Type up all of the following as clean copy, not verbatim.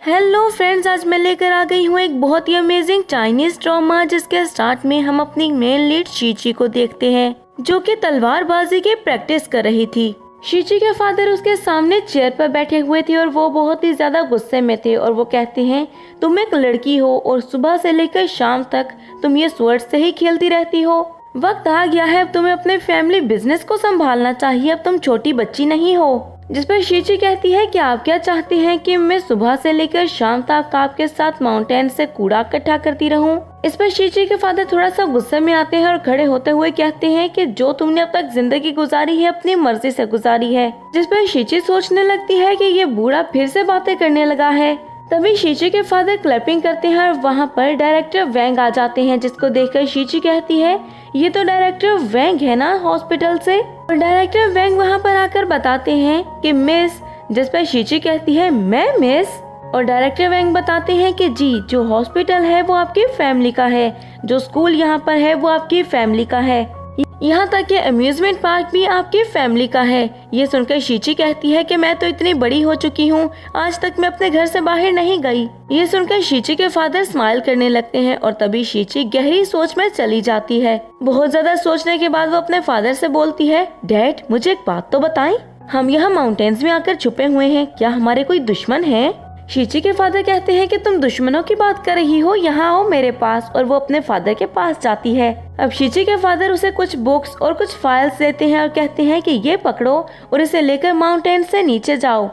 Hello friends, आज मैं लेकर आ गई हूँ एक बहुत ही अमेजिंग चाइनीज ड्रामा जिसके स्टार्ट में हम अपनी मेन लीड शीची को देखते हैं जो कि तलवारबाजी की प्रैक्टिस कर रही थी। शीची के फादर उसके सामने चेयर पर बैठे हुए थे और वो बहुत ही ज्यादा गुस्से में थे और वो कहते हैं तुम एक लड़की हो और सुबह से लेकर शाम तक तुम ये स्वर्ड से ही खेलती रहती हो। वक्त आ गया है, अब तुम्हें अपने फैमिली बिजनेस को संभालना चाहिए, अब तुम छोटी बच्ची नहीं हो। जिस पर शीची कहती है कि आप क्या चाहते हैं कि मैं सुबह से लेकर शाम तक आपके साथ माउंटेन से कूड़ा इकट्ठा करती रहूं? इस पर शीची के फादर थोड़ा सा गुस्से में आते हैं और खड़े होते हुए कहते हैं कि जो तुमने अब तक जिंदगी गुजारी है अपनी मर्जी से गुजारी है। जिस पर शीची सोचने लगती है कि ये बूढ़ा फिर से बातें करने लगा है। तभी शीची के फादर क्लैपिंग करते हैं और वहाँ पर डायरेक्टर वैंग आ जाते हैं, जिसको देखकर शीची कहती है ये तो डायरेक्टर वैंग है ना हॉस्पिटल से। और डायरेक्टर वैंग वहाँ पर आकर बताते हैं कि मिस, जिस पर शीची कहती है मैं मिस। और डायरेक्टर वैंग बताते हैं कि जी, जो हॉस्पिटल है वो आपकी फैमिली का है, जो स्कूल यहाँ पर है वो आपकी फैमिली का है, यहाँ तक कि अम्यूजमेंट पार्क भी आपकी फैमिली का है। ये सुनकर शीची कहती है कि मैं तो इतनी बड़ी हो चुकी हूँ, आज तक मैं अपने घर से बाहर नहीं गई। ये सुनकर शीची के फादर स्माइल करने लगते हैं और तभी शीची गहरी सोच में चली जाती है। बहुत ज्यादा सोचने के बाद वो अपने फादर से बोलती है, डैड मुझे एक बात तो बताएं, हम यहाँ माउंटेन्स में आकर छुपे हुए हैं, क्या हमारे कोई दुश्मन है? शीची के फादर कहते हैं कि तुम दुश्मनों की बात कर रही हो, यहाँ आओ मेरे पास। और वो अपने फादर के पास जाती है। अब शीची के फादर उसे कुछ बुक्स और कुछ फाइल्स देते हैं और कहते हैं कि ये पकड़ो और इसे लेकर माउंटेन से नीचे जाओ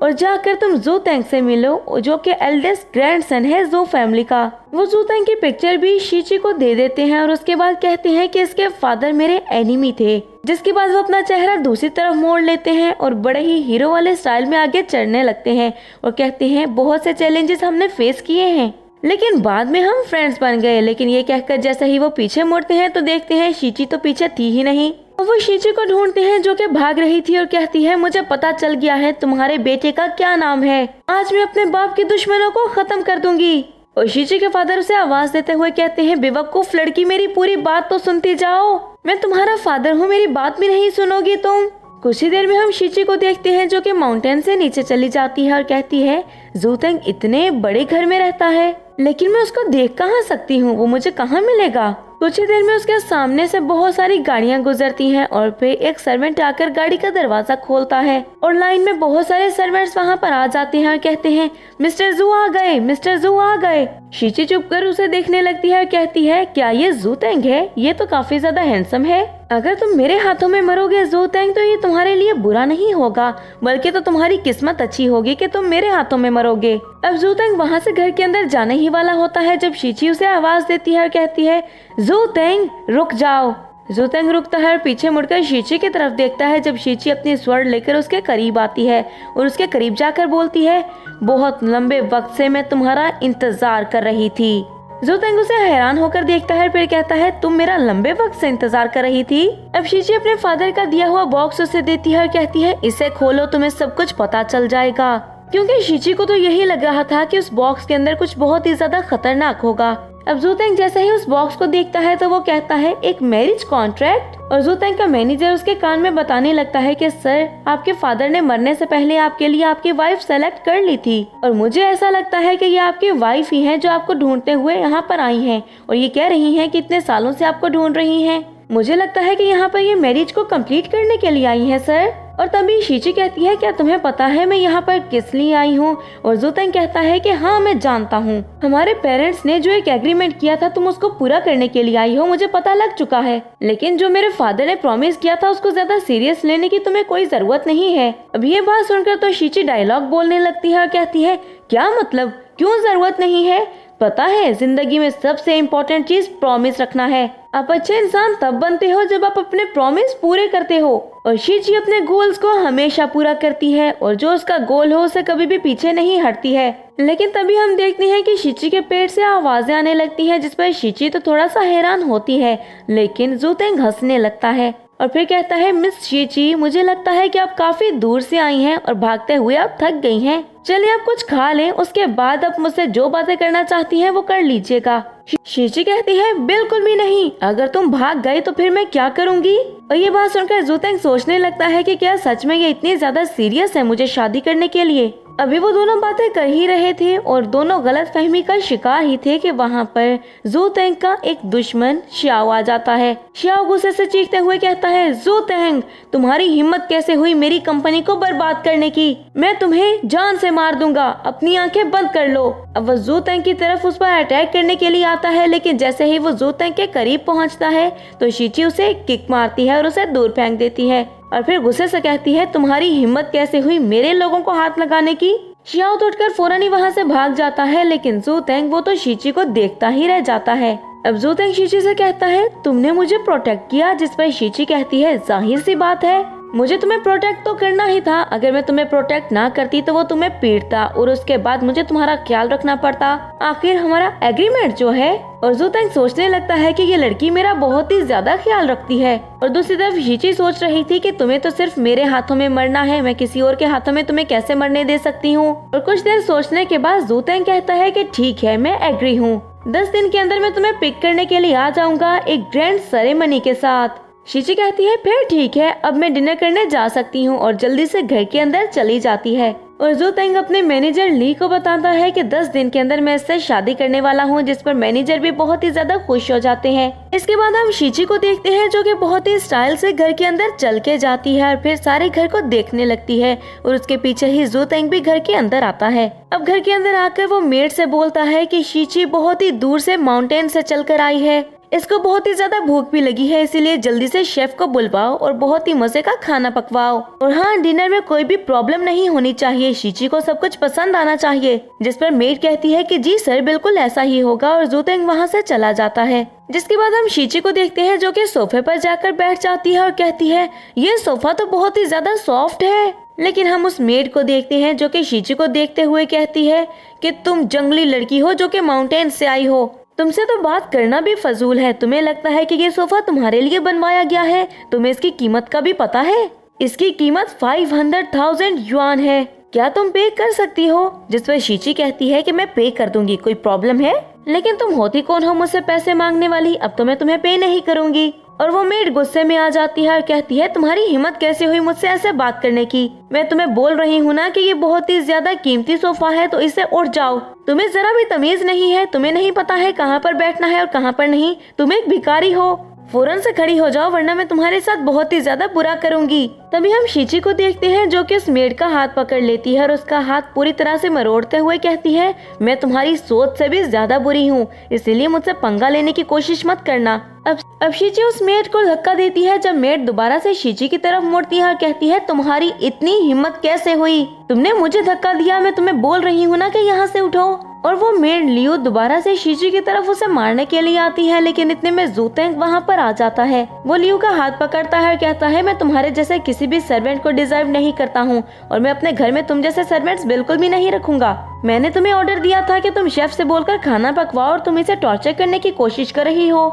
और जाकर तुम जू तेंग से मिलो, जो कि एल्डेस्ट ग्रैंडसन है जू फैमिली का। वो जू तेंग की पिक्चर भी शीची को दे देते हैं और उसके बाद कहते हैं कि इसके फादर मेरे एनिमी थे। जिसके बाद वो अपना चेहरा दूसरी तरफ मोड़ लेते हैं और बड़े ही हीरो वाले स्टाइल में आगे चढ़ने लगते हैं और कहते हैं बहुत से चैलेंजेस हमने फेस किए हैं लेकिन बाद में हम फ्रेंड्स बन गए। लेकिन ये कहकर जैसे ही वो पीछे मुड़ते हैं तो देखते हैं शीची तो पीछे थी ही नहीं। और वो शीची को ढूंढते हैं जो कि भाग रही थी और कहती है मुझे पता चल गया है तुम्हारे बेटे का क्या नाम है, आज मैं अपने बाप के दुश्मनों को खत्म कर दूंगी। और शीची के फादर उसे आवाज देते हुए कहते हैं बेवकूफ लड़की, मेरी पूरी बात तो सुनती जाओ, मैं तुम्हारा फादर हूँ, मेरी बात भी नहीं सुनोगी तुम। कुछ ही देर में हम शीची को देखते हैं जो कि माउंटेन से नीचे चली जाती है और कहती है जू तेंग इतने बड़े घर में रहता है लेकिन मैं उसको देख कहाँ सकती हूँ, वो मुझे कहाँ मिलेगा। कुछ ही देर में उसके सामने से बहुत सारी गाड़ियाँ गुजरती हैं और फिर एक सर्वेंट आकर गाड़ी का दरवाजा खोलता है और लाइन में बहुत सारे सर्वेंट्स वहाँ पर आ जाते हैं और कहते हैं मिस्टर जू आ गए, मिस्टर जू आ गए। शीची चुप कर उसे देखने लगती है और कहती है क्या ये जू तेंग है? ये तो काफी ज्यादा हैंडसम है। अगर तुम मेरे हाथों में मरोगे जू तेंग तो ये तुम्हारे लिए बुरा नहीं होगा, बल्कि तो तुम्हारी किस्मत अच्छी होगी कि तुम मेरे हाथों में मरोगे। अब जू तेंग वहाँ से घर के अंदर जाने ही वाला होता है जब शीची उसे आवाज देती है और कहती है जू तेंग रुक जाओ। जू तेंग रुकता है और पीछे मुड़कर शीची की तरफ देखता है जब शीची अपनी स्वर्ड लेकर उसके करीब आती है और उसके करीब जाकर बोलती है बहुत लंबे वक्त से मैं तुम्हारा इंतजार कर रही थी। जू तेंग उसे हैरान होकर देखता है फिर कहता है तुम मेरा लंबे वक्त से इंतजार कर रही थी। अब शीची अपने फादर का दिया हुआ बॉक्स उसे देती है और कहती है इसे खोलो, तुम्हें सब कुछ पता चल जाएगा। क्योंकि शीची को तो यही लग रहा था कि उस बॉक्स के अंदर कुछ बहुत ही ज्यादा खतरनाक होगा। अब जू तेंग जैसे ही उस बॉक्स को देखता है तो वो कहता है एक मैरिज कॉन्ट्रैक्ट। और जू तेंग का मैनेजर उसके कान में बताने लगता है कि सर आपके फादर ने मरने से पहले आपके लिए आपकी वाइफ सेलेक्ट कर ली थी और मुझे ऐसा लगता है कि ये आपकी वाइफ ही है जो आपको ढूंढते हुए यहाँ पर आई हैं और ये कह रही हैं कि इतने सालों से आपको ढूंढ रही हैं। मुझे लगता है कि यहाँ पर ये मैरिज को कंप्लीट करने के लिए आई हैं सर। और तभी शीची कहती है क्या तुम्हें पता है मैं यहाँ पर किस लिए आई हूँ? और जू तेंग कहता है कि हाँ मैं जानता हूँ, हमारे पेरेंट्स ने जो एक एग्रीमेंट किया था तुम उसको पूरा करने के लिए आई हो, मुझे पता लग चुका है। लेकिन जो मेरे फादर ने प्रॉमिस किया था उसको ज्यादा सीरियस लेने की तुम्हें कोई जरूरत नहीं है। अब ये बात सुनकर तो शीची डायलॉग बोलने लगती है और कहती है क्या मतलब, क्यों जरूरत नहीं है? पता है जिंदगी में सबसे इम्पोर्टेंट चीज प्रॉमिस रखना है। आप अच्छे इंसान तब बनते हो जब आप अपने प्रॉमिस पूरे करते हो। और शीची अपने गोल्स को हमेशा पूरा करती है और जो उसका गोल हो उसे कभी भी पीछे नहीं हटती है। लेकिन तभी हम देखते हैं कि शीची के पेट से आवाजें आने लगती हैं जिस पर शीची तो थोड़ा सा हैरान होती है लेकिन जू तेंग हंसने लगता है और फिर कहता है मिस शीची मुझे लगता है कि आप काफी दूर से आई हैं और भागते हुए आप थक गई हैं, चलिए आप कुछ खा लें, उसके बाद आप मुझसे जो बातें करना चाहती हैं वो कर लीजिएगा। शीची कहती है बिल्कुल भी नहीं, अगर तुम भाग गए तो फिर मैं क्या करूंगी? और ये बात सुनकर जू तेंग सोचने लगता है कि क्या सच में ये इतनी ज्यादा सीरियस है मुझे शादी करने के लिए। अभी वो दोनों बातें कर ही रहे थे और दोनों गलत फहमी का शिकार ही थे कि वहाँ पर जू तेंग का एक दुश्मन श्याओ आ जाता है। श्याओ गुस्से से चीखते हुए कहता है, जू तेंग, तुम्हारी हिम्मत कैसे हुई मेरी कंपनी को बर्बाद करने की? मैं तुम्हें जान से मार दूंगा, अपनी आंखें बंद कर लो। अब वो जू तेंग की तरफ उस पर अटैक करने के लिए आता है, लेकिन जैसे ही वो जू तेंग के करीब पहुँचता है तो शीची उसे एक किक मारती है और उसे दूर फेंक देती है और फिर गुस्से से कहती है, तुम्हारी हिम्मत कैसे हुई मेरे लोगों को हाथ लगाने की? श्याओ तो उठकर फौरन ही वहाँ से भाग जाता है, लेकिन जू तेंग वो तो शीची को देखता ही रह जाता है। अब जू तेंग शीची से कहता है, तुमने मुझे प्रोटेक्ट किया, जिस पर शीची कहती है, जाहिर सी बात है मुझे तुम्हें प्रोटेक्ट तो करना ही था। अगर मैं तुम्हें प्रोटेक्ट ना करती तो वो तुम्हें पीटता और उसके बाद मुझे तुम्हारा ख्याल रखना पड़ता। आखिर हमारा एग्रीमेंट जो है। और जू तेंग सोचने लगता है कि ये लड़की मेरा बहुत ही ज्यादा ख्याल रखती है। और दूसरी तरफ शीची सोच रही थी कि तुम्हें तो सिर्फ मेरे हाथों में मरना है, मैं किसी और के हाथों में तुम्हें कैसे मरने दे सकती हूँ। और कुछ देर सोचने के बाद जू तेंग कहता है कि ठीक है, मैं एग्री हूँ। 10 दिन के अंदर मैं तुम्हें पिक करने के लिए आ जाऊंगा एक ग्रैंड सेरेमनी के साथ। शीची कहती है, फिर ठीक है, अब मैं डिनर करने जा सकती हूँ और जल्दी से घर के अंदर चली जाती है। और जू तेंग अपने मैनेजर ली को बताता है कि 10 दिन के अंदर मैं इससे शादी करने वाला हूँ, जिस पर मैनेजर भी बहुत ही ज्यादा खुश हो जाते हैं। इसके बाद हम शीची को देखते हैं जो कि बहुत ही स्टाइल से घर के अंदर चल के जाती है और फिर सारे घर को देखने लगती है और उसके पीछे ही जू तेंग भी घर के अंदर आता है। अब घर के अंदर आकर वो मेड से बोलता है कि शीची बहुत ही दूर से माउंटेन से चल कर आई है, इसको बहुत ही ज्यादा भूख भी लगी है, इसीलिए जल्दी से शेफ को बुलवाओ और बहुत ही मजे का खाना पकवाओ। और हाँ, डिनर में कोई भी प्रॉब्लम नहीं होनी चाहिए, शीची को सब कुछ पसंद आना चाहिए। जिस पर मेड कहती है कि जी सर, बिल्कुल ऐसा ही होगा और जू तेंग वहाँ से चला जाता है। जिसके बाद हम शीची को देखते हैं जो कि सोफे पर जाकर बैठ जाती है और कहती है, ये सोफा तो बहुत ही ज्यादा सॉफ्ट है। लेकिन हम उस मेड को देखते हैं जो कि शीची को देखते हुए कहती है कि तुम जंगली लड़की हो जो कि माउंटेन से आई हो, तुमसे तो बात करना भी फजूल है। तुम्हें लगता है कि ये सोफा तुम्हारे लिए बनवाया गया है? तुम्हें इसकी कीमत का भी पता है? इसकी कीमत 500,000 युआन है, क्या तुम पे कर सकती हो? जिस पर शीची कहती है कि मैं पे कर दूंगी, कोई प्रॉब्लम है? लेकिन तुम होती कौन हो मुझसे पैसे मांगने वाली? अब तो मैं तुम्हें पे नहीं करूंगी। और वो मेड गुस्से में आ जाती है और कहती है, तुम्हारी हिम्मत कैसे हुई मुझसे ऐसे बात करने की? मैं तुम्हें बोल रही हूँ ना कि ये बहुत ही ज्यादा कीमती सोफा है, तो इससे उठ जाओ। तुम्हें जरा भी तमीज नहीं है, तुम्हें नहीं पता है कहाँ पर बैठना है और कहाँ पर नहीं। तुम एक भिखारी हो, फौरन से खड़ी हो जाओ वरना मैं तुम्हारे साथ बहुत ही ज्यादा बुरा करूंगी। तभी हम शीची को देखते हैं जो कि उस मेड का हाथ पकड़ लेती है और उसका हाथ पूरी तरह से मरोड़ते हुए कहती है, मैं तुम्हारी सोच से भी ज्यादा बुरी हूँ, इसीलिए मुझसे पंगा लेने की कोशिश मत करना। अब शीची उस मेड को धक्का देती है। जब मेड दोबारा से शीची की तरफ मुड़ती है और कहती है, तुम्हारी इतनी हिम्मत कैसे हुई? तुमने मुझे धक्का दिया, मैं तुम्हें बोल रही हूँ ना कि यहाँ से उठो। और वो मेड लियो दोबारा से शीची की तरफ उसे मारने के लिए आती है, लेकिन इतने में जू तेंग वहाँ पर आ जाता है। वो लियो का हाथ पकड़ता है और कहता है, मैं तुम्हारे जैसे किसी भी सर्वेंट को डिजर्व नहीं करता हूँ और मैं अपने घर में तुम जैसे सर्वेंट्स बिल्कुल भी नहीं रखूंगा। मैंने तुम्हें ऑर्डर दिया था कि तुम शेफ से बोलकर खाना पकवाओ और तुम इसे टॉर्चर करने की कोशिश कर रही हो।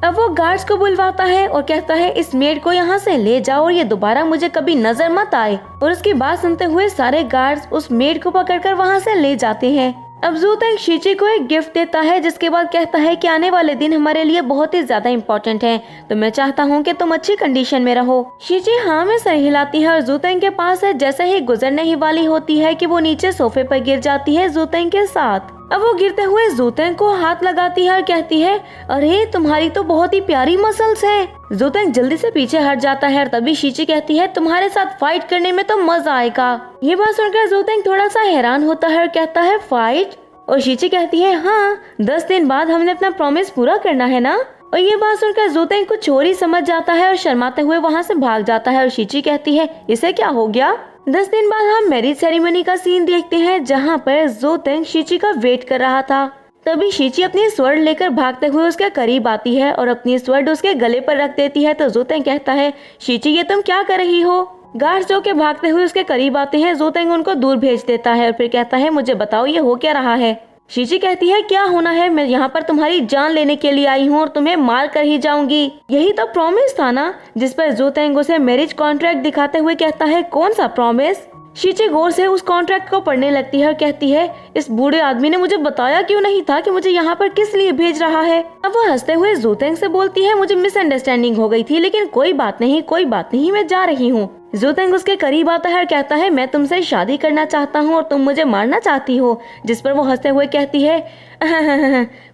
अब वो गार्ड्स को बुलवाता है और कहता है, इस मेड को यहाँ से ले जाओ और ये दोबारा मुझे कभी नजर मत आए। और उसकी बात सुनते हुए सारे गार्ड्स उस मेड को पकड़कर वहाँ से ले जाते हैं। अब जू तेंग शीची को एक गिफ्ट देता है, जिसके बाद कहता है कि आने वाले दिन हमारे लिए बहुत ही ज्यादा इम्पोर्टेंट है, तो मैं चाहता हूँ कि तुम अच्छी कंडीशन में रहो। शीची हाँ में सर हिलाती है और जू तेंग के पास है। जैसे ही गुजरने ही वाली होती है कि वो नीचे सोफे पर गिर जाती है जू तेंग के साथ। अब वो गिरते हुए जू तेंग को हाथ लगाती है और कहती है, अरे तुम्हारी तो बहुत ही प्यारी मसल्स हैं। जू तेंग जल्दी से पीछे हट जाता है और तभी शीची कहती है, तुम्हारे साथ फाइट करने में तो मजा आएगा। ये बात सुनकर जू तेंग थोड़ा सा हैरान होता है और कहता है, फाइट? और शीची कहती है, हाँ, 10 दिन बाद हमने अपना प्रॉमिस पूरा करना है ना। और ये बात सुनकर जू तेंग कुछ चोरी समझ जाता है और शर्माते हुए वहाँ से भाग जाता है। और शीची कहती है, इसे क्या हो गया? 10 दिन बाद हम मैरिज सेरेमनी का सीन देखते हैं, जहाँ पर जू तेंग शीची का वेट कर रहा था। तभी शीची अपनी स्वर्ण लेकर भागते हुए उसके करीब आती है और अपनी स्वर्ण उसके गले पर रख देती है। तो जू तेंग कहता है, शीची ये तुम क्या कर रही हो? गार्ड्स जो के भागते हुए उसके करीब आते हैं। जू तेंग उनको दूर भेज देता है और फिर कहता है, मुझे बताओ ये हो क्या रहा है? शीची कहती है, क्या होना है, मैं यहाँ पर तुम्हारी जान लेने के लिए आई हूँ और तुम्हें मार कर ही जाऊंगी। यही तो प्रॉमिस था ना? जिस पर जू तेंग उसे मैरिज कॉन्ट्रैक्ट दिखाते हुए कहता है, कौन सा प्रॉमिस? शीची गौर से उस कॉन्ट्रैक्ट को पढ़ने लगती है और कहती है, इस बूढ़े आदमी ने मुझे बताया क्यों नहीं था कि मुझे यहाँ पर किस लिए भेज रहा है। अब वो हंसते हुए ज़ूतेंग से बोलती है, मुझे मिसअंडरस्टैंडिंग हो गई थी, लेकिन कोई बात नहीं, मैं जा रही हूँ। ज़ूतेंग उसके करीब आता है और कहता है, मैं तुमसे शादी करना चाहता हूँ और तुम मुझे मारना चाहती हो। जिस पर वो हंसते हुए कहती है,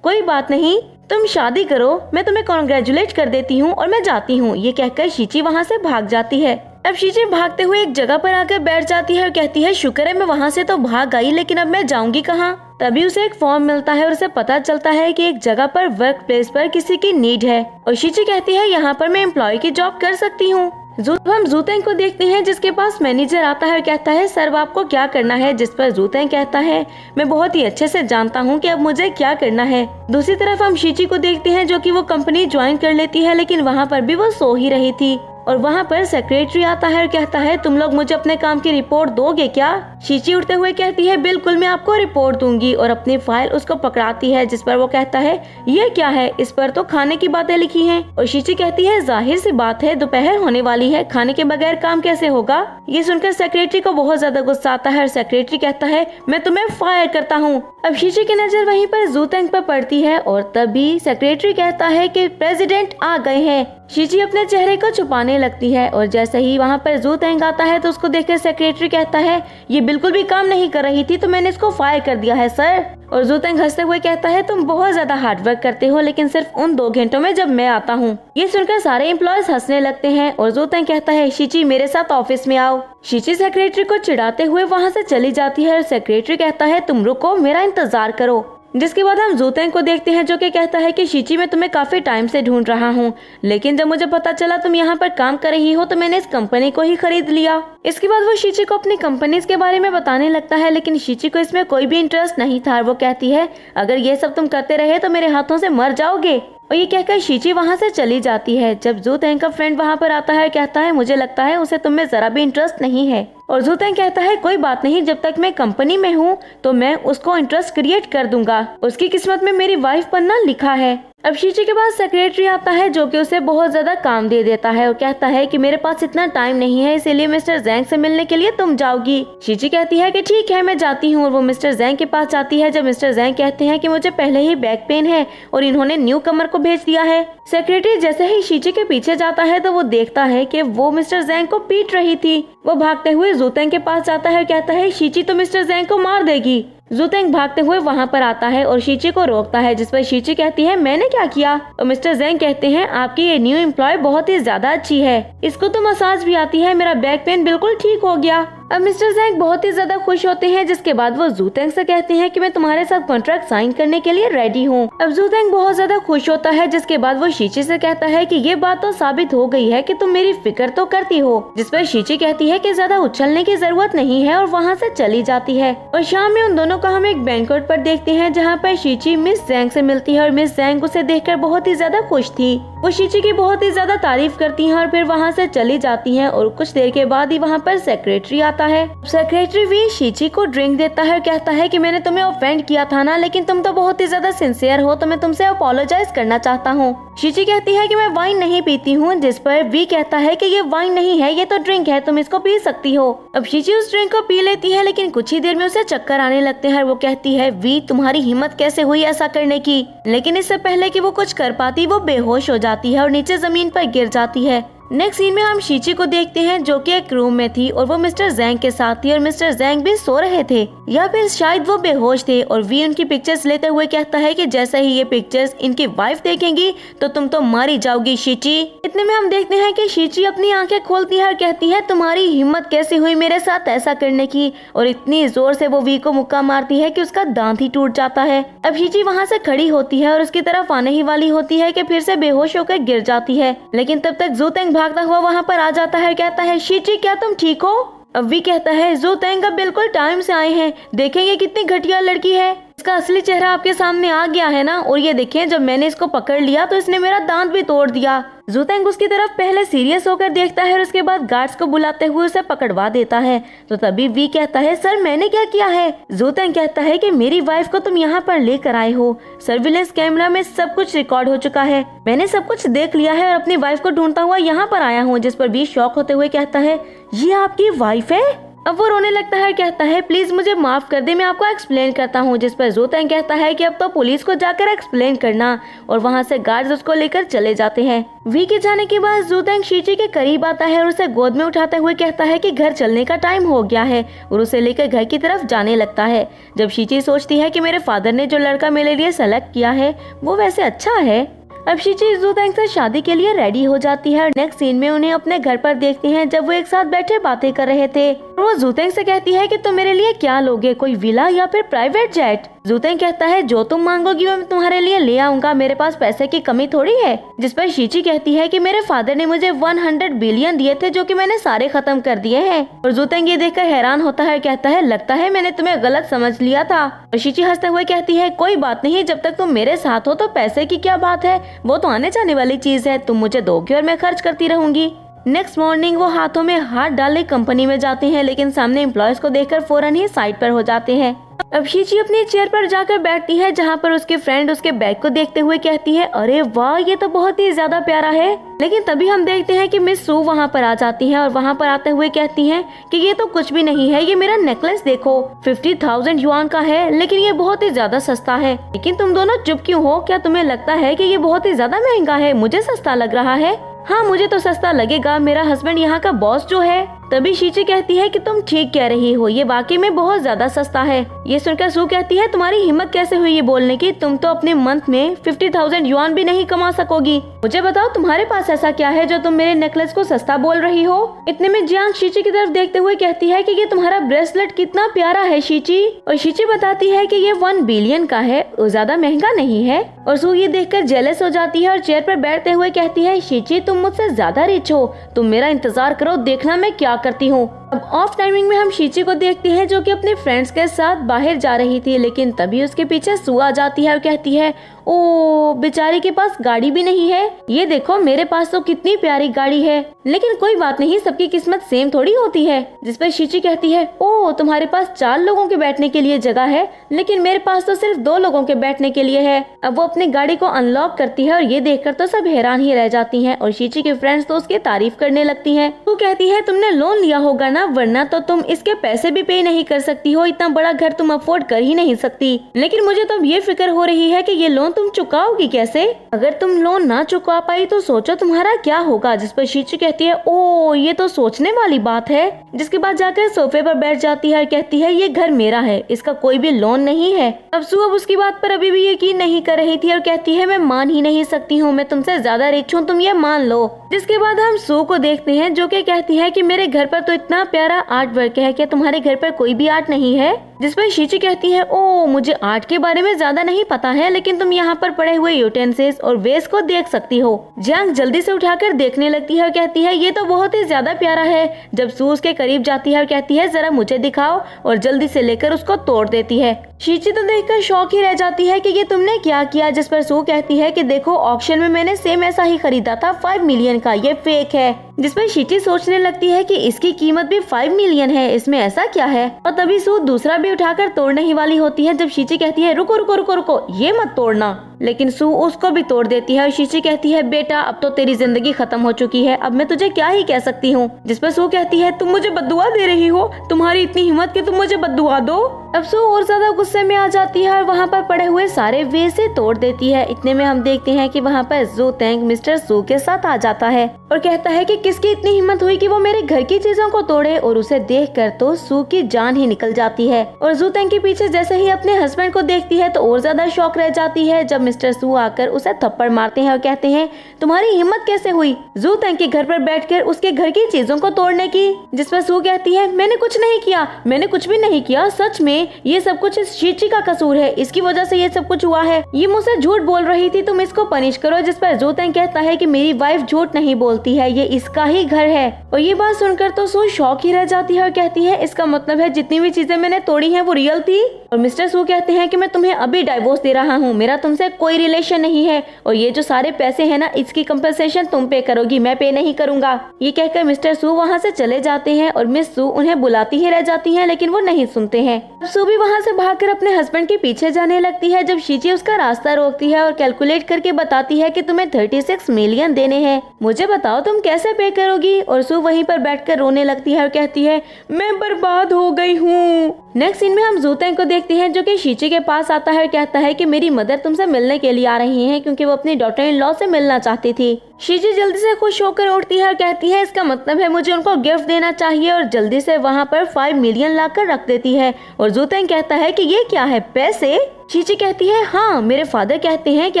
कोई बात नहीं, तुम शादी करो, मैं तुम्हें कॉन्ग्रेचुलेट कर देती हूँ और मैं जाती हूँ। ये कहकर शीची वहाँ से भाग जाती है। अब शीची भागते हुए एक जगह पर आकर बैठ जाती है और कहती है, शुक्र है मैं वहाँ से तो भाग आई, लेकिन अब मैं जाऊंगी कहाँ। तभी उसे एक फॉर्म मिलता है और उसे पता चलता है कि एक जगह पर वर्क प्लेस पर किसी की नीड है और शीची कहती है, यहाँ पर मैं एम्प्लॉय की जॉब कर सकती हूँ। हम ज़ूतेंग को देखते हैं जिसके पास मैनेजर आता है और कहता है, सर आपको क्या करना है। जिस पर ज़ूतेंग कहता है, मैं बहुत ही अच्छे से जानता हूँ कि अब मुझे क्या करना है। दूसरी तरफ हम शीची को देखते हैं जो कि वो कंपनी ज्वाइन कर लेती है, लेकिन वहाँ पर भी वो सो ही रही थी और वहाँ पर सेक्रेटरी आता है और कहता है, तुम लोग मुझे अपने काम की रिपोर्ट दोगे क्या। शीची उठते हुए कहती है, बिल्कुल मैं आपको रिपोर्ट दूंगी और अपनी फाइल उसको पकड़ाती है। जिस पर वो कहता है, ये क्या है, इस पर तो खाने की बातें लिखी हैं। और शीची कहती है, जाहिर सी बात है, दोपहर होने वाली है, खाने के बगैर काम कैसे होगा। ये सुनकर सेक्रेटरी को बहुत ज्यादा गुस्सा आता है और सेक्रेटरी कहता है, मैं तुम्हें फायर करता हूँ। अब शीची की नजर वहीं पर ज़ूतेंग पर पड़ती है और तभी सेक्रेटरी कहता है कि प्रेसिडेंट आ गए हैं। शीची अपने चेहरे को छुपाने लगती है और जैसे ही वहाँ पर ज़ूतेंग आता है तो उसको देखकर सेक्रेटरी कहता है, ये बिल्कुल भी काम नहीं कर रही थी तो मैंने इसको फायर कर दिया है सर। और ज़ूतेंग हंसते हुए कहता है, तुम बहुत ज्यादा हार्डवर्क करते हो, लेकिन सिर्फ उन 2 घंटों में जब मैं आता हूँ। ये सुनकर सारे एम्प्लॉयज हंसने लगते हैं और ज़ूतेंग कहता है, शीची मेरे साथ ऑफिस में आओ। शीची सेक्रेटरी को चिढ़ाते हुए वहाँ से चली जाती है और सेक्रेटरी कहता है, तुम रुको, मेरा इंतजार करो। जिसके बाद हम ज़ूतेंग को देखते हैं जो कि कहता है कि शीची मैं तुम्हें काफी टाइम से ढूंढ रहा हूँ, लेकिन जब मुझे पता चला तुम यहाँ पर काम कर रही हो तो मैंने इस कंपनी को ही खरीद लिया। इसके बाद वो शीची को अपनी कंपनीज के बारे में बताने लगता है, लेकिन शीची को इसमें कोई भी इंटरेस्ट नहीं था। वो कहती है, अगर ये सब तुम करते रहे तो मेरे हाथों से मर जाओगे। और ये कहकर शीची वहाँ से चली जाती है। जब ज़ूतेंग का फ्रेंड वहाँ पर आता है कहता है, मुझे लगता है उसे तुम में जरा भी इंटरेस्ट नहीं है। और ज़ूतेंग कहता है, कोई बात नहीं, जब तक मैं कंपनी में हूँ तो मैं उसको इंटरेस्ट क्रिएट कर दूंगा, उसकी किस्मत में मेरी वाइफ बनना लिखा है। अब शीची के पास सेक्रेटरी आता है जो कि उसे बहुत ज्यादा काम दे देता है और कहता है कि मेरे पास इतना टाइम नहीं है, इसीलिए मिस्टर ज़ैंग से मिलने के लिए तुम जाओगी। शीची कहती है कि ठीक है मैं जाती हूँ और वो मिस्टर ज़ैंग के पास जाती है। जब मिस्टर ज़ैंग कहते हैं कि मुझे पहले ही बैक पेन है और इन्होंने न्यू कमर को भेज दिया है। सेक्रेटरी जैसे ही शीची के पीछे जाता है तो वो देखता है कि वो मिस्टर ज़ैंग को पीट रही थी। वो भागते हुए ज़ूतेंग के पास जाता है, कहता है, शीची तो मिस्टर ज़ैंग को मार देगी। ज़ूतेंग भागते हुए वहाँ पर आता है और शीची को रोकता है, जिस पर शीची कहती है, मैंने क्या किया। और मिस्टर ज़ैंग कहते हैं, आपकी ये न्यू एम्प्लॉय बहुत ही ज्यादा अच्छी है, इसको तो मसाज भी आती है, मेरा बैक पेन बिल्कुल ठीक हो गया। अब मिस्टर ज़ैंग बहुत ही ज्यादा खुश होते हैं, जिसके बाद वो ज़ूतेंग से कहते हैं कि मैं तुम्हारे साथ कॉन्ट्रैक्ट साइन करने के लिए रेडी हूँ। अब ज़ूतेंग बहुत ज्यादा खुश होता है, जिसके बाद वो शीची से कहता है कि ये बात तो साबित हो गई है कि तुम मेरी फिक्र तो करती हो। जिस पर शीची कहती है कि ज्यादा उछलने की जरूरत नहीं है और वहाँ से चली जाती है। और शाम में उन दोनों को हम एक बैंक्वेट पर देखते हैं जहाँ पर शीची मिस ज़ैंग से मिलती है और मिस ज़ैंग उसे देखकर बहुत ही ज्यादा खुश थी। वो शीची की बहुत ही ज्यादा तारीफ करती हैं और फिर वहाँ से चली जाती हैं। और कुछ देर के बाद ही वहाँ पर सेक्रेटरी आता है। सेक्रेटरी भी शीची को ड्रिंक देता है और कहता है कि मैंने तुम्हें ऑफेंड किया था ना, लेकिन तुम तो बहुत ही ज्यादा सिंसियर हो, तो मैं तुमसे अपोलोजाइज करना चाहता हूँ। शीची कहती है कि मैं वाइन नहीं पीती हूँ, जिस पर वी कहता है कि ये वाइन नहीं है, ये तो ड्रिंक है, तुम इसको पी सकती हो। अब शीची उस ड्रिंक को पी लेती है, लेकिन कुछ ही देर में उसे चक्कर आने लगते हैं। वो कहती है, वी तुम्हारी हिम्मत कैसे हुई ऐसा करने की। लेकिन इससे पहले कि वो कुछ कर पाती वो बेहोश हो जाती है और नीचे जमीन पर गिर जाती है। नेक्स्ट सीन में हम शीची को देखते हैं जो कि एक रूम में थी और वो मिस्टर ज़ैंग के साथ थी और मिस्टर ज़ैंग भी सो रहे थे, या फिर शायद वो बेहोश थे। और वी उनकी पिक्चर्स लेते हुए कहता है कि जैसे ही ये पिक्चर्स इनकी वाइफ देखेंगी तो तुम तो मारी जाओगी शीची। इतने में हम देखते हैं कि शीची अपनी आंखें खोलती है और कहती है, तुम्हारी हिम्मत कैसे हुई मेरे साथ ऐसा करने की। और इतनी जोर से वो वी को मुक्का मारती है कि उसका दांत ही टूट जाता है। अब शीची वहाँ से खड़ी होती है और उसकी तरफ आने ही वाली होती है कि फिर से बेहोश होकर गिर जाती है। लेकिन तब तक ज़ूतेंग भागता हुआ वहाँ पर आ जाता है, कहता है, शीची क्या तुम ठीक हो। अब वी कहता है, ज़ूतेंग बिल्कुल टाइम से आए हैं, देखेंगे कितनी घटिया लड़की है, इसका असली चेहरा आपके सामने आ गया है ना। और ये देखें, जब मैंने इसको पकड़ लिया तो इसने मेरा दांत भी तोड़ दिया। ज़ूतेंग उसकी तरफ पहले सीरियस होकर देखता है और उसके बाद गार्ड्स को बुलाते हुए उसे पकड़वा देता है। तो तभी वी कहता है, सर मैंने क्या किया है। ज़ूतेंग कहता है कि मेरी वाइफ को तुम यहाँ पर लेकर आए हो, सर्विलेंस कैमरा में सब कुछ रिकॉर्ड हो चुका है, मैंने सब कुछ देख लिया है और अपनी वाइफ को ढूंढता हुआ यहाँ पर आया हूँ। जिस पर वी शॉक होते हुए कहता है, ये आपकी वाइफ है। अब वो रोने लगता है और कहता है प्लीज मुझे माफ कर दे, मैं आपको एक्सप्लेन करता हूँ। जिस पर जू तेंग कहता है कि अब तो पुलिस को जाकर एक्सप्लेन करना, और वहाँ से गार्ड्स उसको लेकर चले जाते हैं। वी के जाने के बाद जू तेंग शीची के करीब आता है और उसे गोद में उठाते हुए कहता है कि घर चलने का टाइम हो गया है, और उसे लेकर घर की तरफ जाने लगता है। जब शीची सोचती है कि मेरे फादर ने जो लड़का मेरे लिए सेलेक्ट किया है वो वैसे अच्छा है। अब शीची जू तेंग से शादी के लिए रेडी हो जाती है और नेक्स्ट सीन में उन्हें अपने घर पर देखते हैं जब वो एक साथ बैठे बातें कर रहे थे। वो जू तेंग से कहती है कि तुम मेरे लिए क्या लोगे, कोई विला या फिर प्राइवेट जेट? जू तेंग कहता है जो तुम मांगोगी मैं तुम्हारे लिए ले आऊंगा, मेरे पास पैसे की कमी थोड़ी है। जिस पर शीची कहती है कि मेरे फादर ने मुझे 100 बिलियन दिए थे जो कि मैंने सारे खत्म कर दिए हैं। और जू तेंग ये देखकर हैरान होता है, कहता है लगता है मैंने तुम्हें गलत समझ लिया था। और शीची हंसते हुए कहती है कोई बात नहीं, जब तक तुम मेरे साथ हो तो पैसे की क्या बात है, वो तो आने जाने वाली चीज है, तुम मुझे दोगे और मैं खर्च करती रहूंगी। नेक्स्ट मॉर्निंग वो हाथों में हाथ डाले कंपनी में जाते हैं, लेकिन सामने एम्प्लॉयज को देखकर फौरन ही साइड पर हो जाते हैं। अब शीची अपनी चेयर पर जाकर बैठती है जहाँ पर उसके फ्रेंड उसके बैग को देखते हुए कहती है अरे वाह ये तो बहुत ही ज्यादा प्यारा है। लेकिन तभी हम देखते हैं कि मिस सू वहाँ पर आ जाती है और वहाँ पर आते हुए कहती हैं कि ये तो कुछ भी नहीं है, ये मेरा नेकलेस देखो 50,000 युआन का है, लेकिन ये बहुत ही ज्यादा सस्ता है। लेकिन तुम दोनों चुप क्यों हो, क्या तुम्हें लगता है कि ये बहुत ही ज्यादा महंगा है? मुझे सस्ता लग रहा है। हाँ मुझे तो सस्ता लगेगा, मेरा हस्बैंड यहाँ का बॉस जो है। तभी शीची कहती है कि तुम ठीक कह रही हो, ये वाकई में बहुत ज्यादा सस्ता है। ये सुनकर सू कहती है तुम्हारी हिम्मत कैसे हुई ये बोलने की, तुम तो अपने मंथ में 50,000 युआन भी नहीं कमा सकोगी। मुझे बताओ तुम्हारे पास ऐसा क्या है जो तुम मेरे नेकलेस को सस्ता बोल रही हो। इतने में जियांग शीची की तरफ देखते हुए कहती है कि ये तुम्हारा ब्रेसलेट कितना प्यारा है शीची। और शीची बताती है कि ये 1 बिलियन का है, ज्यादा महंगा नहीं है। और सू ये देखकर जेलस हो जाती है और चेयर पर बैठते हुए कहती है शीची तुम मुझसे ज्यादा रिच हो, तुम मेरा इंतजार करो, देखना मैं क्या करती हूँ। अब ऑफ टाइमिंग में हम शीची को देखते हैं जो कि अपने फ्रेंड्स के साथ बाहर जा रही थी, लेकिन तभी उसके पीछे सू आ जाती है और कहती है ओ बेचारी के पास गाड़ी भी नहीं है, ये देखो मेरे पास तो कितनी प्यारी गाड़ी है। लेकिन कोई बात नहीं, सबकी किस्मत सेम थोड़ी होती है। जिस पर शीची कहती है ओ तुम्हारे पास 4 लोगों के बैठने के लिए जगह है, लेकिन मेरे पास तो सिर्फ 2 लोगों के बैठने के लिए है। अब वो अपनी गाड़ी को अनलॉक करती है और ये देखकर तो सब हैरान ही रह जाती हैं और शीची के फ्रेंड्स तो उसकी तारीफ करने लगती हैं। वो कहती है तुमने लोन लिया होगा ना, वरना तो तुम इसके पैसे भी पे नहीं कर सकती हो, इतना बड़ा घर तुम अफोर्ड कर ही नहीं सकती। लेकिन मुझे तो ये फिक्र हो रही है कि ये लोन तुम चुकाओगी कैसे, अगर तुम लोन ना चुका पाई तो सोचो तुम्हारा क्या होगा। जिस पर शीची कहती है ओ ये तो सोचने वाली बात है। जिसके बाद जाकर सोफे पर बैठ जाती है और कहती है ये घर मेरा है, इसका कोई भी लोन नहीं है। अब सू अब उसकी बात पर अभी भी यकीन नहीं कर रही थी और कहती है मैं मान ही नहीं सकती हूँ, मैं तुमसे ज्यादा रिच हूँ, तुम ये मान लो। जिसके बाद हम सू को देखते हैं जो कि कहती है कि मेरे घर पर तो इतना प्यारा आर्ट वर्क है, क्या तुम्हारे घर पर कोई भी आर्ट नहीं है। जिस पर शीची कहती है ओ मुझे आर्ट के बारे में ज्यादा नहीं पता है, लेकिन तुम यहाँ पर पड़े हुए यूटेंसिल्स और वेस्ट को देख सकती हो। जियांग जल्दी से उठाकर देखने लगती है और कहती है ये तो बहुत ही ज्यादा प्यारा है। जब सू उसके करीब जाती है और कहती है जरा मुझे दिखाओ, और जल्दी से लेकर उसको तोड़ देती है। शीची तो देखकर शौक ही रह जाती है कि ये तुमने क्या किया। जिस पर सू कहती है कि देखो ऑक्शन में मैंने सेम ऐसा ही खरीदा था 5 मिलियन का, ये फेक है। जिस पर शीची सोचने लगती है कि इसकी कीमत भी 5 मिलियन है, इसमें ऐसा क्या है। और तभी सू दूसरा भी उठाकर तोड़ने ही वाली होती है जब शीची कहती है रुको रुको रुको रुको ये मत तोड़ना, लेकिन सू उसको भी तोड़ देती है। और शीची कहती है बेटा अब तो तेरी जिंदगी खत्म हो चुकी है, अब मैं तुझे क्या ही कह सकती हूँ। जिस पर सू कहती है तुम मुझे बद्दुआ दे रही हो, तुम्हारी इतनी हिम्मत कि तुम मुझे बद्दुआ दो। अब सू और ज्यादा गुस्से में आ जाती है और वहाँ पर पड़े हुए सारे वे से तोड़ देती है। इतने में हम देखते हैं कि वहाँ पर जू तेंग मिस्टर सू के साथ आ जाता है और कहता है कि किसकी इतनी हिम्मत हुई कि वो मेरे घर की चीजों को तोड़े। और उसे देखकर तो सू की जान ही निकल जाती है। और जू तेंग के पीछे जैसे ही अपने हस्बैंड को देखती है तो और ज्यादा शौक रह जाती है जब मिस्टर सू आकर उसे थप्पड़ मारते हैं और कहते हैं तुम्हारी हिम्मत कैसे हुई जू तेंग के घर पर बैठकर उसके घर की चीजों को तोड़ने की। जिस पर सू कहती है मैंने कुछ नहीं किया, मैंने कुछ भी नहीं किया, सच में ये सब कुछ इस शीची का कसूर है, इसकी वजह से ये सब कुछ हुआ है, ये मुझसे झूठ बोल रही थी, तुम इसको पनिश करो। जिस पर जू तेंग कहता है कि मेरी वाइफ झूठ नहीं बोलती है, ये इसका ही घर है। और ये बात सुनकर तो सू शौक ही रह जाती है और कहती है इसका मतलब है जितनी भी चीजें मैंने तोड़ी हैं वो रियल थी। और मिस्टर सू कहते हैं कि मैं तुम्हें अभी डाइवोर्स दे रहा हूँ, मेरा तुमसे कोई रिलेशन नहीं है और ये जो सारे पैसे हैं ना, इसकी कंपनसेशन तुम पे करोगी, मैं पे नहीं करूंगा। ये कहकर मिस्टर सू वहाँ से चले जाते हैं और मिस सू उन्हें बुलाती ही रह जाती है, लेकिन वो नहीं सुनते हैं। अब सू भी वहाँ से भागकर अपने हस्बैंड के पीछे जाने लगती है जब शीची उसका रास्ता रोकती है और कैलकुलेट करके बताती है कि तुम्हें 36 मिलियन देने हैं, मुझे बताओ तुम कैसे पे करोगी। और सू वहीं पर बैठकर रोने लगती है और कहती है मैं बर्बाद हो गई हूँ। नेक्स्ट सीन में हम जूतेंग को देखते हैं जो कि शीची के पास आता है और कहता है कि मेरी मदर तुमसे मिलने के लिए आ रही हैं क्योंकि वो अपनी डॉटर इन लॉ से मिलना चाहती थी। शीची जल्दी से खुश होकर उठती है और कहती है इसका मतलब है मुझे उनको गिफ्ट देना चाहिए और जल्दी से वहाँ पर 5 मिलियन लाकर रख देती है। और जूतेंग कहता है कि ये क्या है, पैसे? शीची कहती है हाँ, मेरे फादर कहते हैं कि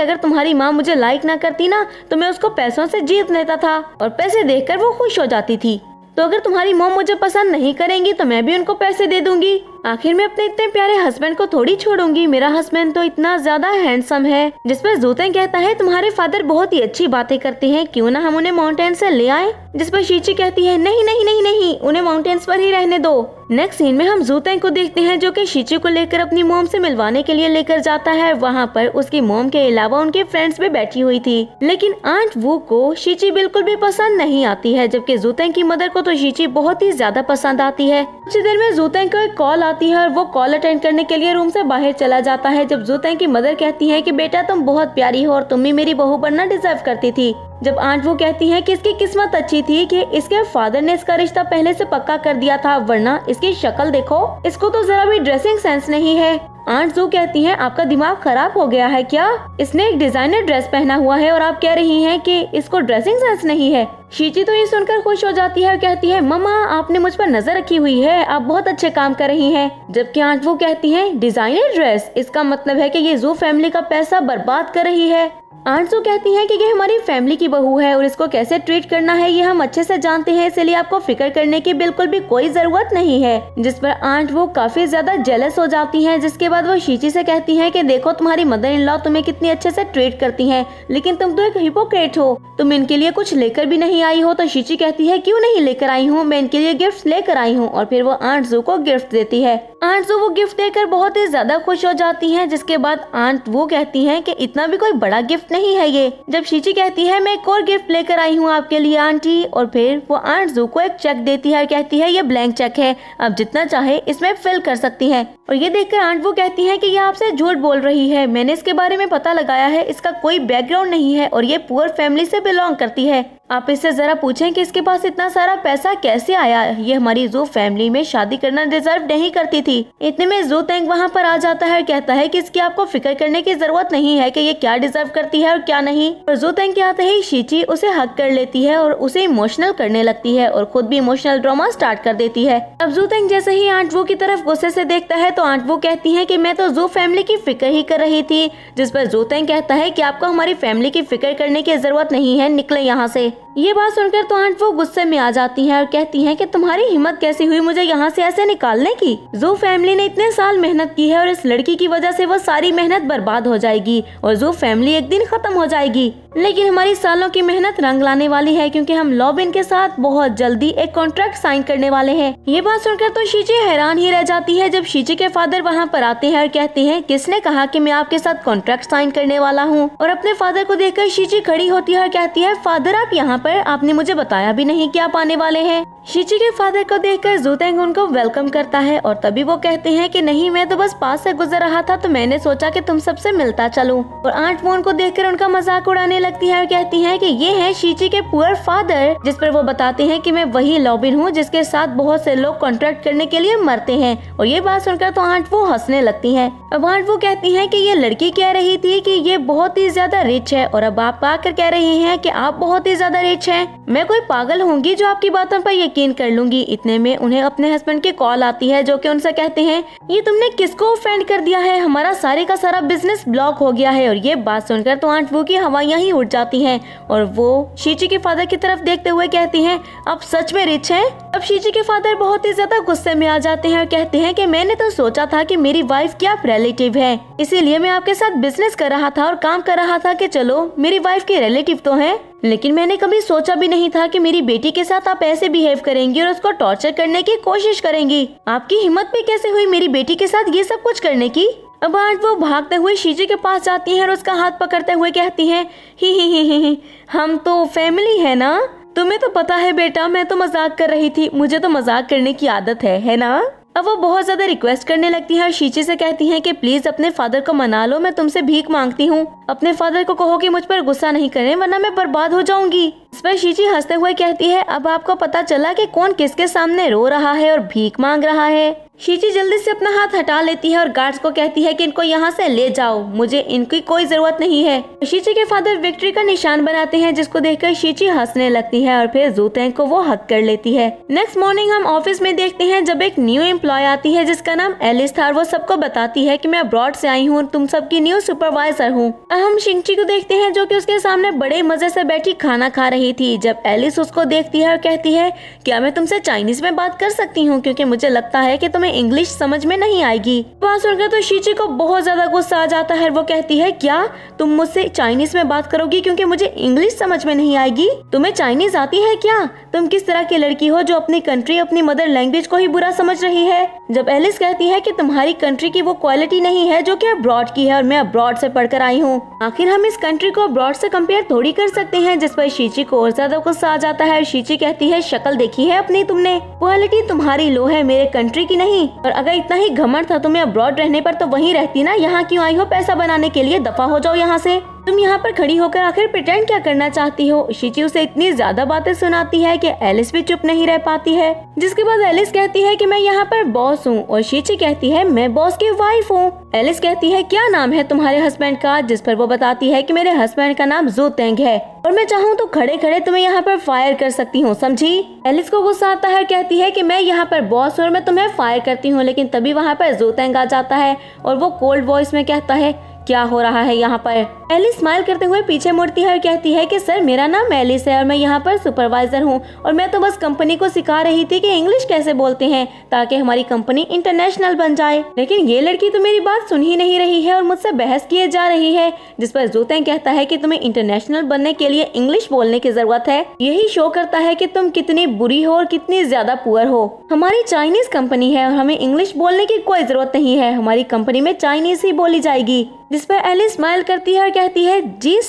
अगर तुम्हारी माँ मुझे लाइक ना करती ना तो मैं उसको पैसों से जीत लेता था और पैसे देखकर वो खुश हो जाती थी, तो अगर तुम्हारी मॉम मुझे पसंद नहीं करेंगी तो मैं भी उनको पैसे दे दूंगी। आखिर मैं अपने इतने प्यारे हस्बैंड को थोड़ी छोड़ूंगी, मेरा हस्बैंड तो इतना ज्यादा हैंडसम है। जिस पर जूतेंग कहता है तुम्हारे फादर बहुत ही अच्छी बातें करते हैं, क्यों ना हम उन्हें माउंटेन से ले आए। जिस पर शीची कहती है नहीं नहीं नहीं नहीं, उन्हें माउंटेन्स पर ही रहने दो। नेक्स्ट सीन में हम जूतेंग को देखते हैं जो कि शीची को लेकर अपनी मॉम से मिलवाने के लिए लेकर जाता है। वहाँ पर उसकी मॉम के अलावा उनके फ्रेंड्स भी बैठी हुई थी, लेकिन आंट वू को शीची बिल्कुल भी पसंद नहीं आती है, जबकि जूतेंग की मदर को तो शीची बहुत ही ज्यादा पसंद आती है। कुछ देर में जूतेंग को एक कॉल आती है और वो कॉल अटेंड करने के लिए रूम से बाहर चला जाता है। जब जूतेंग की मदर कहती है कि बेटा तुम बहुत प्यारी हो और तुम ही मेरी बहू बनना डिजर्व करती थी। जब आंट वो कहती है कि इसकी किस्मत अच्छी थी कि इसके फादर ने इसका रिश्ता पहले से पक्का कर दिया था, वरना इसकी शक्ल देखो, इसको तो जरा भी ड्रेसिंग सेंस नहीं है। आंट जू कहती हैं आपका दिमाग खराब हो गया है क्या? इसने एक डिजाइनर ड्रेस पहना हुआ है और आप कह रही हैं कि इसको ड्रेसिंग सेंस नहीं है। शीची तो ये सुनकर खुश हो जाती है और कहती है मम्मा आपने मुझ पर नजर रखी हुई है, आप बहुत अच्छे काम कर रही हैं। जबकि आंट वो कहती हैं डिजाइनर ड्रेस, इसका मतलब है कि ये जू फैमिली का पैसा बर्बाद कर रही है। आंट जू कहती हैं कि ये हमारी फैमिली की बहू है और इसको कैसे ट्रीट करना है ये हम अच्छे से जानते हैं, इसलिए आपको फिक्र करने की बिल्कुल भी कोई जरूरत नहीं है। जिस पर आंट वो काफी ज्यादा जेलस हो जाती हैं, जिसके बाद वो शीची से कहती हैं कि देखो तुम्हारी मदर इन लॉ तुम्हें कितनी अच्छे से ट्रीट करती हैं, लेकिन तुम तो एक हिपोक्रेट हो, तुम इनके लिए कुछ लेकर भी नहीं आई हो। तो शीची कहती है क्यों नहीं लेकर आई हूँ, मैं इनके लिए गिफ्ट लेकर आई हूँ। और फिर वो आंट जू को गिफ्ट देती है। आंट जू वो गिफ्ट देकर बहुत ही ज्यादा खुश हो जाती है। जिसके बाद आंट वो कहती है कि इतना भी कोई बड़ा गिफ्ट नहीं है ये। जब शीची कहती है मैं एक और गिफ्ट लेकर आई हूँ आपके लिए आंटी, और फिर वो आंट जू को एक चेक देती है और कहती है ये ब्लैंक चेक है, आप जितना चाहे इसमें फिल कर सकती हैं। और ये देखकर आंट वो कहती है कि ये आपसे झूठ बोल रही है, मैंने इसके बारे में पता लगाया है, इसका कोई बैकग्राउंड नहीं है और ये पुअर फैमिली से बिलोंग करती है। आप इससे जरा पूछें कि इसके पास इतना सारा पैसा कैसे आया, ये हमारी जू फैमिली में शादी करना डिजर्व नहीं करती थी। इतने में जूतेंग वहाँ पर आ जाता है और कहता है कि इसकी आपको फिक्र करने की जरूरत नहीं है कि ये क्या डिजर्व करती है और क्या नहीं। और जूतेंग के आते ही शीची उसे हक कर लेती है और उसे इमोशनल करने लगती है और खुद भी इमोशनल ड्रामा स्टार्ट कर देती है। अब जूतेंग जैसे ही आंट वो की तरफ गुस्से से देखता है तो आंट वो कहती है कि मैं तो जू फैमिली की फिक्र ही कर रही थी। जिस पर जूतेंग कहता है कि आपको हमारी फैमिली की फिक्र करने की जरूरत नहीं है, निकले यहाँ से। ये बात सुनकर तो आंट वो गुस्से में आ जाती हैं और कहती हैं कि तुम्हारी हिम्मत कैसी हुई मुझे यहाँ से ऐसे निकालने की। जू फैमिली ने इतने साल मेहनत की है और इस लड़की की वजह से वो सारी मेहनत बर्बाद हो जाएगी और जू फैमिली एक दिन खत्म हो जाएगी। लेकिन हमारी सालों की मेहनत रंग लाने वाली है क्योंकि हम लॉबिन के साथ बहुत जल्दी एक कॉन्ट्रैक्ट साइन करने वाले हैं। ये बात सुनकर तो शीची हैरान ही रह जाती है जब शीची के फादर वहाँ पर आते हैं और कहते हैं किसने कहा कि मैं आपके साथ कॉन्ट्रैक्ट साइन करने वाला हूँ। और अपने फादर को देखकर शीची खड़ी होती है और कहती है फादर आप यहाँ पर, आपने मुझे बताया भी नहीं कि आप आने वाले हैं। शीची के फादर को देखकर जूतेंग उनको वेलकम करता है और तभी वो कहते हैं कि नहीं मैं तो बस पास से गुजर रहा था तो मैंने सोचा कि तुम सबसे मिलता चलूं। और आंट वो उनको देखकर उनका मजाक उड़ाने लगती है और कहती हैं कि ये है शीची के पुअर फादर। जिस पर वो बताते हैं कि मैं वही लॉबिन हूँ जिसके साथ बहुत से लोग कॉन्ट्रैक्ट करने के लिए मरते हैं। और ये बात सुनकर तो आंट वो हंसने लगती है। अब आंट वो कहती है कि ये लड़की कह रही थी कि ये बहुत ही ज्यादा रिच है और अब आप आकर कह रही हैं कि आप बहुत ही ज्यादा रिच हैं। मैं कोई पागल होंगी जो आपकी बातों पर यकीन कर लूंगी। इतने में उन्हें अपने हस्बैंड की कॉल आती है जो कि उनसे कहते हैं ये तुमने किसको ऑफेंड कर दिया है, हमारा सारे का सारा बिजनेस ब्लॉक हो गया है। और ये बात सुनकर तो आंट वो की हवाइयां ही उड़ जाती हैं और वो शीची के फादर की तरफ देखते हुए कहती हैं आप सच में रिच हैं। अब शीची के फादर बहुत ही ज्यादा गुस्से में आ जाते हैं और कहते हैं कि मैंने तो सोचा था कि मेरी वाइफ की आप रिलेटिव है, इसीलिए मैं आपके साथ बिजनेस कर रहा था और काम कर रहा था कि चलो मेरी वाइफ के रिलेटिव तो हैं, लेकिन मैंने कभी सोचा भी नहीं था कि मेरी बेटी के साथ आप ऐसे बिहेव करेंगी और उसको टॉर्चर करने की कोशिश करेंगी। आपकी हिम्मत भी कैसे हुई मेरी बेटी के साथ ये सब कुछ करने की। अब आज वो भागते हुए शीची के पास जाती है और उसका हाथ पकड़ते हुए कहती है, ही हम तो फैमिली है ना। तुम्हें तो पता है बेटा, मैं तो मजाक कर रही थी, मुझे तो मजाक करने की आदत है ना। अब वो बहुत ज्यादा रिक्वेस्ट करने लगती है और शीची से कहती है कि प्लीज अपने फादर को मना लो, मैं तुमसे भीख मांगती हूँ। अपने फादर को कहो कि मुझ पर गुस्सा नहीं करें वरना मैं बर्बाद हो जाऊंगी। इस पर शीची हंसते हुए कहती है, अब आपको पता चला कि कौन किसके सामने रो रहा है और भीख मांग रहा है। शीची जल्दी से अपना हाथ हटा लेती है और गार्ड्स को कहती है कि इनको यहाँ से ले जाओ, मुझे इनकी कोई जरूरत नहीं है। शीची के फादर विक्ट्री का निशान बनाते हैं जिसको देखकर शीची हंसने लगती है और फिर जू तेंग को वो हक कर लेती है। नेक्स्ट मॉर्निंग हम ऑफिस में देखते हैं जब एक न्यू एम्प्लॉय आती है जिसका नाम एलिस था और वो सबको बताती है कि मैं अब्रॉड से आई हूँ, तुम सबकी न्यू सुपरवाइजर हूँ। हम शिंची को देखते हैं जो कि उसके सामने बड़े मजे से बैठी खाना खा रही थी। जब एलिस उसको देखती है और कहती है, क्या मैं तुमसे चाइनीज में बात कर सकती हूँ, क्योंकि मुझे लगता है कि तुम्हें इंग्लिश समझ में नहीं आएगी। बात सुनकर तो शीची को बहुत ज्यादा गुस्सा आ जाता है। वो कहती है, क्या तुम मुझसे चाइनीज में बात करोगी क्योंकि मुझे इंग्लिश समझ में नहीं आएगी? तुम्हें चाइनीज आती है क्या? तुम किस तरह की लड़की हो जो अपनी कंट्री, अपनी मदर लैंग्वेज को ही बुरा समझ रही है? जब एलिस कहती है कि तुम्हारी कंट्री की वो क्वालिटी नहीं है जो कि अब्रॉड की है और मैं अब्रॉड से पढ़कर आई हूँ, आखिर हम इस कंट्री को अब्रॉड से कंपेयर थोड़ी कर सकते हैं। जिस पर शीची को और ज्यादा गुस्सा आ जाता है। शीची कहती है, शक्ल देखी है अपनी तुमने? क्वालिटी तुम्हारी लो है, मेरे कंट्री की नहीं। और अगर इतना ही घमंड था तुम्हें अब्रॉड रहने पर तो वहीं रहती ना, यहाँ क्यों आई हो पैसा बनाने के लिए? दफा हो जाओ यहाँ से। तुम यहाँ पर खड़ी होकर आखिर प्रिटेंड क्या करना चाहती हो? शीची उसे इतनी ज्यादा बातें सुनाती है कि एलिस भी चुप नहीं रह पाती है। जिसके बाद एलिस कहती है कि मैं यहाँ पर बॉस हूँ और शीची कहती है, मैं बॉस की वाइफ हूँ। एलिस कहती है, क्या नाम है तुम्हारे हस्बैंड का? जिस पर वो बताती है कि मेरे हस्बैंड का नाम जू तेंग है और मैं चाहूँ तो खड़े खड़े तुम्हें यहाँ पर फायर कर सकती हूँ, समझी? एलिस को गुस्सा आता है, कहती है कि मैं यहाँ पर बॉस और मैं तुम्हें फायर करती हूँ। लेकिन तभी वहाँ पर जू तेंग आ जाता है और वो कोल्ड वॉइस में कहता है, क्या हो रहा है यहाँ पर? एलिस स्माइल करते हुए पीछे मुड़ती है और कहती है कि सर, मेरा नाम एलिस है और मैं यहाँ पर सुपरवाइजर हूँ और मैं तो बस कंपनी को सिखा रही थी कि इंग्लिश कैसे बोलते हैं ताकि हमारी कंपनी इंटरनेशनल बन जाए। लेकिन ये लड़की तो मेरी बात सुन ही नहीं रही है और मुझसे बहस किए जा रही है। जिस पर जू तेंग कहता है कि तुम्हें इंटरनेशनल बनने के लिए इंग्लिश बोलने की जरूरत है। यही शो करता है कि तुम कितनी बुरी हो और कितनी ज्यादा पुअर हो। हमारी चाइनीज कंपनी है और हमें इंग्लिश बोलने की कोई जरूरत नहीं है, हमारी कंपनी में चाइनीज ही बोली जाएगी। जिस पर एलिस स्माइल करती है और कहती है, जी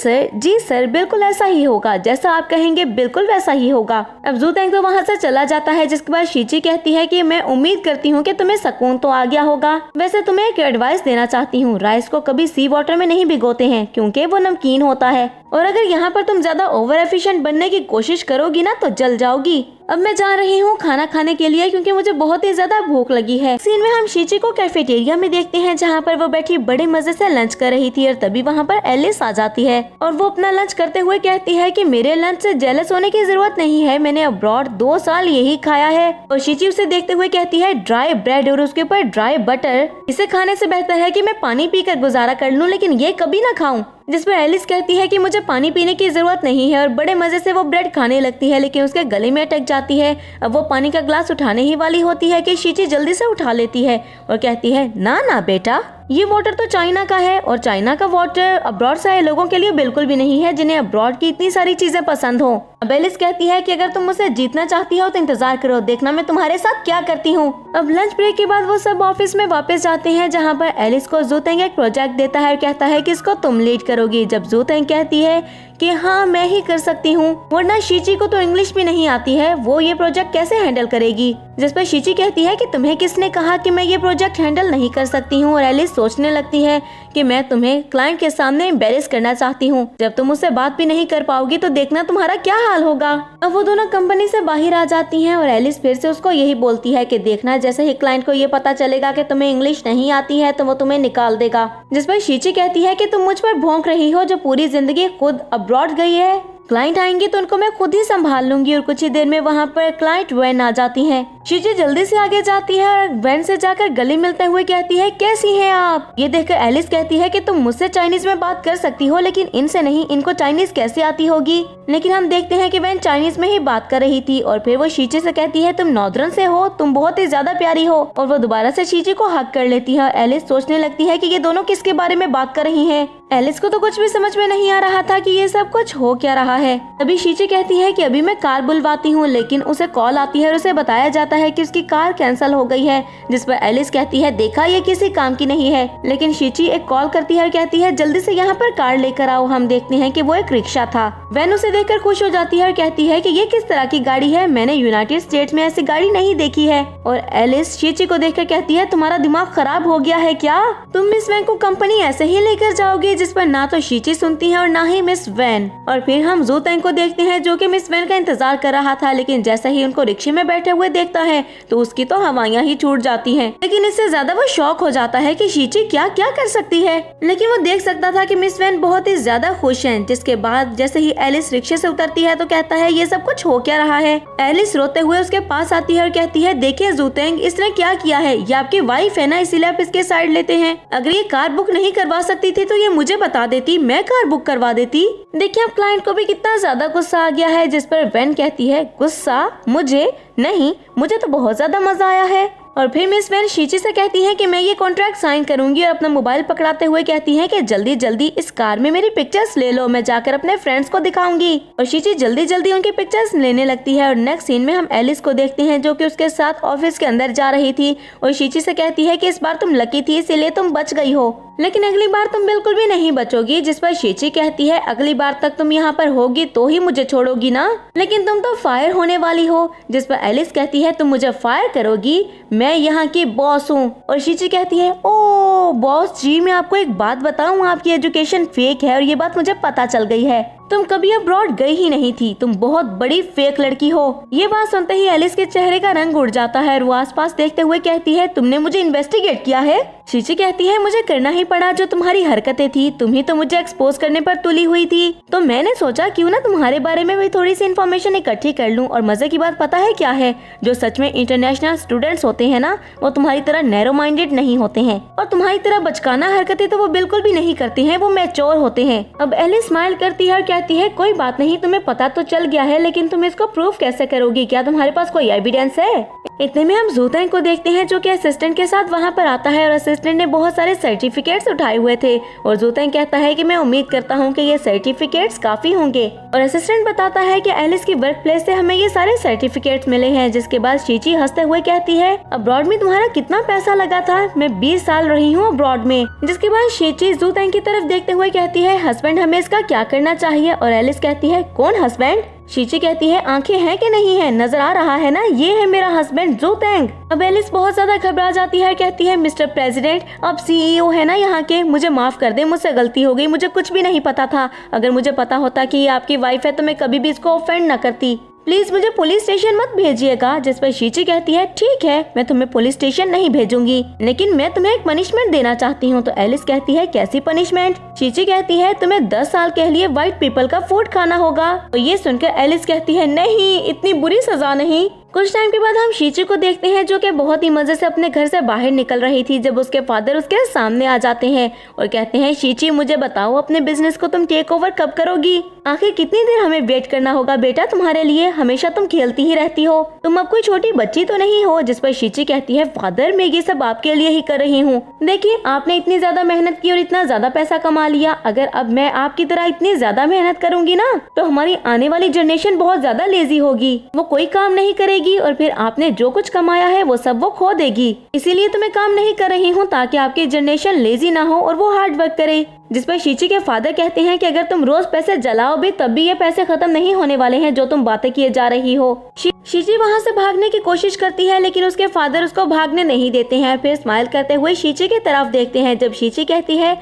सर, बिल्कुल ऐसा ही होगा, जैसा आप कहेंगे बिल्कुल वैसा ही होगा। अब जू तेंग तो वहाँ से चला जाता है। जिसके बाद शीची कहती है कि मैं उम्मीद करती हूँ कि तुम्हें सुकून तो आ गया होगा। वैसे तुम्हें एक एडवाइस देना चाहती हूँ, राइस को कभी सी वाटर में नहीं भिगोते हैं क्योंकि वो नमकीन होता है और अगर यहाँ पर तुम ज्यादा ओवर एफिशिएंट बनने की कोशिश करोगी ना तो जल जाओगी। अब मैं जा रही हूँ खाना खाने के लिए क्योंकि मुझे बहुत ही ज्यादा भूख लगी है। सीन में हम शीची को कैफेटेरिया में देखते हैं जहाँ पर वो बैठी बड़े मजे से लंच कर रही थी और तभी वहाँ पर एलिस आ जाती है और वो अपना लंच करते हुए कहती है कि मेरे लंच से जेलस होने की जरूरत नहीं है, मैंने अब्रॉड 2 साल यही खाया है। और शीची उसे देखते हुए कहती है, ड्राई ब्रेड और उसके ऊपर ड्राई बटर, इसे खाने से बेहतर है कि मैं पानी पीकर गुजारा कर लूं लेकिन ये कभी ना खाऊं। जिस पर एलिस कहती है कि मुझे पानी पीने की जरूरत नहीं है और बड़े मजे से वो ब्रेड खाने लगती है लेकिन उसके गले में अटक जाती है। अब वो पानी का ग्लास उठाने ही वाली होती है कि शीची जल्दी से उठा लेती है और कहती है, ना बेटा, ये वाटर तो चाइना का है और चाइना का वाटर अब्रॉड से आए लोगों के लिए बिल्कुल भी नहीं है जिन्हें अब्रॉड की इतनी सारी चीजें पसंद हो। अब एलिस कहती है कि अगर तुम मुझसे जीतना चाहती हो तो इंतजार करो, देखना मैं तुम्हारे साथ क्या करती हूँ। अब लंच ब्रेक के बाद वो सब ऑफिस में वापस जाते हैं जहाँ पर एलिस को जू तेंग एक प्रोजेक्ट देता है और कहता है कि इसको तुम लीड करोगी। जब जू तेंग कहती है कि हाँ मैं ही कर सकती हूँ, वरना शीची को तो इंग्लिश भी नहीं आती है, वो ये प्रोजेक्ट कैसे हैंडल करेगी। जिस पर शीची कहती है कि तुम्हें किसने कहा कि मैं ये प्रोजेक्ट हैंडल नहीं कर सकती हूँ और एलिस सोचने लगती है कि मैं तुम्हें क्लाइंट के सामने एम्बेरस करना चाहती हूँ। जब तुम उससे बात भी नहीं कर पाओगी तो देखना तुम्हारा क्या हाल होगा। अब वो दोनों कंपनी से बाहर आ जाती हैं और एलिस फिर से उसको यही बोलती है कि देखना जैसे ही क्लाइंट को ये पता चलेगा कि तुम्हें इंग्लिश नहीं आती है तो वो तुम्हें निकाल देगा। जिस पर शीची कहती है कि तुम मुझ पर भौंक रही हो जो पूरी जिंदगी खुद अब्रॉड गई है, क्लाइंट आएंगे तो उनको मैं खुद ही संभाल लूंगी। और कुछ ही देर में वहाँ पर क्लाइंट वैन आ जाती है। शीची जल्दी से आगे जाती है और वैन से जाकर गले मिलते हुए कहती है, कैसी हैं आप? ये देखकर एलिस कहती है कि तुम मुझसे चाइनीज में बात कर सकती हो लेकिन इनसे नहीं, इनको चाइनीज कैसे आती होगी। लेकिन हम देखते हैं कि वैन चाइनीज में ही बात कर रही थी और फिर वो शीची से कहती है, तुम नॉर्दर्न से हो, तुम बहुत ही ज्यादा प्यारी हो। और वो दोबारा से शीची को हक कर लेती है। एलिस सोचने लगती है कि ये दोनों किसके बारे में बात कर रही हैं। एलिस को तो कुछ भी समझ में नहीं आ रहा था कि ये सब कुछ हो क्या रहा है। तभी शीची कहती है कि अभी मैं कार बुलवाती हूँ, लेकिन उसे कॉल आती है और उसे बताया जाता कहता है कि उसकी कार कैंसिल हो गई है, जिस पर एलिस कहती है देखा ये किसी काम की नहीं है। लेकिन शीची एक कॉल करती है और कहती है जल्दी से यहाँ पर कार लेकर आओ। हम देखते हैं कि वो एक रिक्शा था। वैन उसे देखकर खुश हो जाती है और कहती है कि ये किस तरह की गाड़ी है, मैंने यूनाइटेड स्टेट्स में ऐसी गाड़ी नहीं देखी है। और एलिस शीची को देखकर कहती है तुम्हारा दिमाग खराब हो गया है क्या, तुम मिस वैन को कंपनी ऐसे ही लेकर जाओगे। जिस पर ना तो शीची सुनती है और ना ही मिस वैन। और फिर हम जू तेंग को देखते हैं जो कि मिस वैन का इंतजार कर रहा था, लेकिन जैसे ही उनको रिक्शे में बैठे हुए देखता है तो उसकी तो हवाइयाँ ही छूट जाती हैं। लेकिन इससे ज्यादा वो शॉक हो जाता है कि शीची क्या क्या कर सकती है। लेकिन वो देख सकता था कि मिस वैन बहुत ही ज्यादा खुश हैं। जिसके बाद जैसे ही एलिस रिक्शे से उतरती है तो कहता है ये सब कुछ हो क्या रहा है। एलिस रोते हुए उसके पास आती है और कहती है देखिए जू तेंग, इसने क्या किया है, ये आपकी वाइफ है ना, इसीलिए आप इसके साइड लेते हैं। अगर ये कार बुक नहीं करवा सकती थी तो ये मुझे बता देती, मैं कार बुक करवा देती। देखिए अब क्लाइंट को भी कितना ज्यादा गुस्सा आ गया है। जिस पर वैन कहती है गुस्सा मुझे नहीं, मुझे तो बहुत ज्यादा मजा आया है। और फिर मिस वैन शीची से कहती है कि मैं ये कॉन्ट्रैक्ट साइन करूंगी और अपना मोबाइल पकड़ाते हुए कहती है कि जल्दी जल्दी इस कार में मेरी पिक्चर्स ले लो, मैं जाकर अपने फ्रेंड्स को दिखाऊंगी। और शीची जल्दी जल्दी उनकी पिक्चर्स लेने लगती है। और नेक्स्ट सीन में हम एलिस को देखते हैं जो कि उसके साथ ऑफिस के अंदर जा रही थी और शीची से कहती है कि इस बार तुम लकी थी इसीलिए तुम बच गई हो, लेकिन अगली बार तुम बिल्कुल भी नहीं बचोगी। जिस पर शीची कहती है अगली बार तक तुम यहाँ पर होगी तो ही मुझे छोड़ोगी ना, लेकिन तुम तो फायर होने वाली हो। जिस पर एलिस कहती है तुम मुझे फायर करोगी, मैं यहाँ की बॉस हूँ। और शीची कहती है ओ बॉस जी, मैं आपको एक बात बताऊँ, आपकी एजुकेशन फेक है और ये बात मुझे पता चल गई है। तुम कभी अब्रॉड गई ही नहीं थी, तुम बहुत बड़ी फेक लड़की हो। ये बात सुनते ही एलिस के चेहरे का रंग उड़ जाता है और वो आसपास देखते हुए कहती है तुमने मुझे इन्वेस्टिगेट किया है। शीची कहती है मुझे करना ही पड़ा, जो तुम्हारी हरकतें थी तुम ही तो मुझे एक्सपोज करने पर तुली हुई थी, तो मैंने सोचा क्यों ना तुम्हारे बारे में भी थोड़ी सी इन्फॉर्मेशन इकट्ठी कर लूं। और मजे की बात पता है क्या है, जो सच में इंटरनेशनल स्टूडेंट्स होते हैं ना, वो तुम्हारी तरह नैरो माइंडेड नहीं होते हैं और तुम्हारी तरह बचकाना हरकतें तो वो बिल्कुल भी नहीं करते हैं, वो मैच्योर होते हैं। अब एलिस स्माइल करती है और कहती है कोई बात नहीं, तुम्हें पता तो चल गया है, लेकिन तुम इसको प्रूफ कैसे करोगी, क्या तुम्हारे पास कोई एविडेंस है। इतने में हम जू तेंग को देखते हैं जो कि असिस्टेंट के साथ वहाँ पर आता है और असिस्टेंट ने बहुत सारे सर्टिफिकेट्स उठाए हुए थे। और जू तेंग कहता है कि मैं उम्मीद करता हूँ कि ये सर्टिफिकेट्स काफी होंगे। और असिस्टेंट बताता है कि एलिस की वर्क प्लेस से हमें ये सारे सर्टिफिकेट्स मिले हैं। जिसके बाद शीची हंसते हुए कहती है अब्रॉड में तुम्हारा कितना पैसा लगा था, मैं 20 साल रही हूँ अब्रॉड में। जिसके बाद शीची जू तेंग की तरफ देखते हुए कहती है हस्बैंड हमें इसका क्या करना चाहिए। और एलिस कहती है कौन हस्बैंड। शीची कहती है आंखें हैं कि नहीं है, नजर आ रहा है ना, ये है मेरा हस्बैंड जू तेंग। अब एलिस बहुत ज्यादा घबरा जाती है, कहती है मिस्टर प्रेसिडेंट आप सीईओ है ना यहाँ के, मुझे माफ कर दे, मुझसे गलती हो गई, मुझे कुछ भी नहीं पता था। अगर मुझे पता होता कि ये आपकी वाइफ है तो मैं कभी भी इसको ऑफेंड न करती, प्लीज मुझे पुलिस स्टेशन मत भेजिएगा। जिस पर शीची कहती है ठीक है, मैं तुम्हें पुलिस स्टेशन नहीं भेजूंगी, लेकिन मैं तुम्हें एक पनिशमेंट देना चाहती हूँ। तो एलिस कहती है कैसी पनिशमेंट। शीची कहती है तुम्हें 10 साल के लिए व्हाइट पीपल का फूड खाना होगा। तो ये सुनकर एलिस कहती है नहीं, इतनी बुरी सजा नहीं। कुछ टाइम के बाद हम शीची को देखते हैं जो कि बहुत ही मजे से अपने घर से बाहर निकल रही थी, जब उसके फादर उसके सामने आ जाते हैं और कहते हैं शीची मुझे बताओ अपने बिजनेस को तुम टेक ओवर कब करोगी, आखिर कितनी देर हमें वेट करना होगा बेटा तुम्हारे लिए, हमेशा तुम खेलती ही रहती हो, तुम अब कोई छोटी बच्ची तो नहीं हो। जिस पर शीची कहती है फादर मैं ये सब आपके लिए ही कर रही हूँ, देखिए आपने इतनी ज्यादा मेहनत की और इतना ज्यादा पैसा कमा लिया, अगर अब मैं आपकी तरह इतनी ज्यादा मेहनत करूंगी ना तो हमारी आने वाली जनरेशन बहुत ज्यादा लेजी होगी, वो कोई काम नहीं करेगी और फिर आपने जो कुछ कमाया है वो सब वो खो देगी, इसीलिए तो मैं काम नहीं कर रही हूँ ताकि आपकी जनरेशन लेजी ना हो और वो हार्ड वर्क करे। जिस पर शीची के फादर कहते हैं कि अगर तुम रोज पैसे जलाओ भी तब भी ये पैसे खत्म नहीं होने वाले हैं जो तुम बातें किए जा रही हो। शीची वहाँ से भागने की कोशिश करती है लेकिन उसके फादर उसको भागने नहीं देते हैं। फिर स्माइल करते हुए शीची की तरफ देखते हैं जब शीची कहती है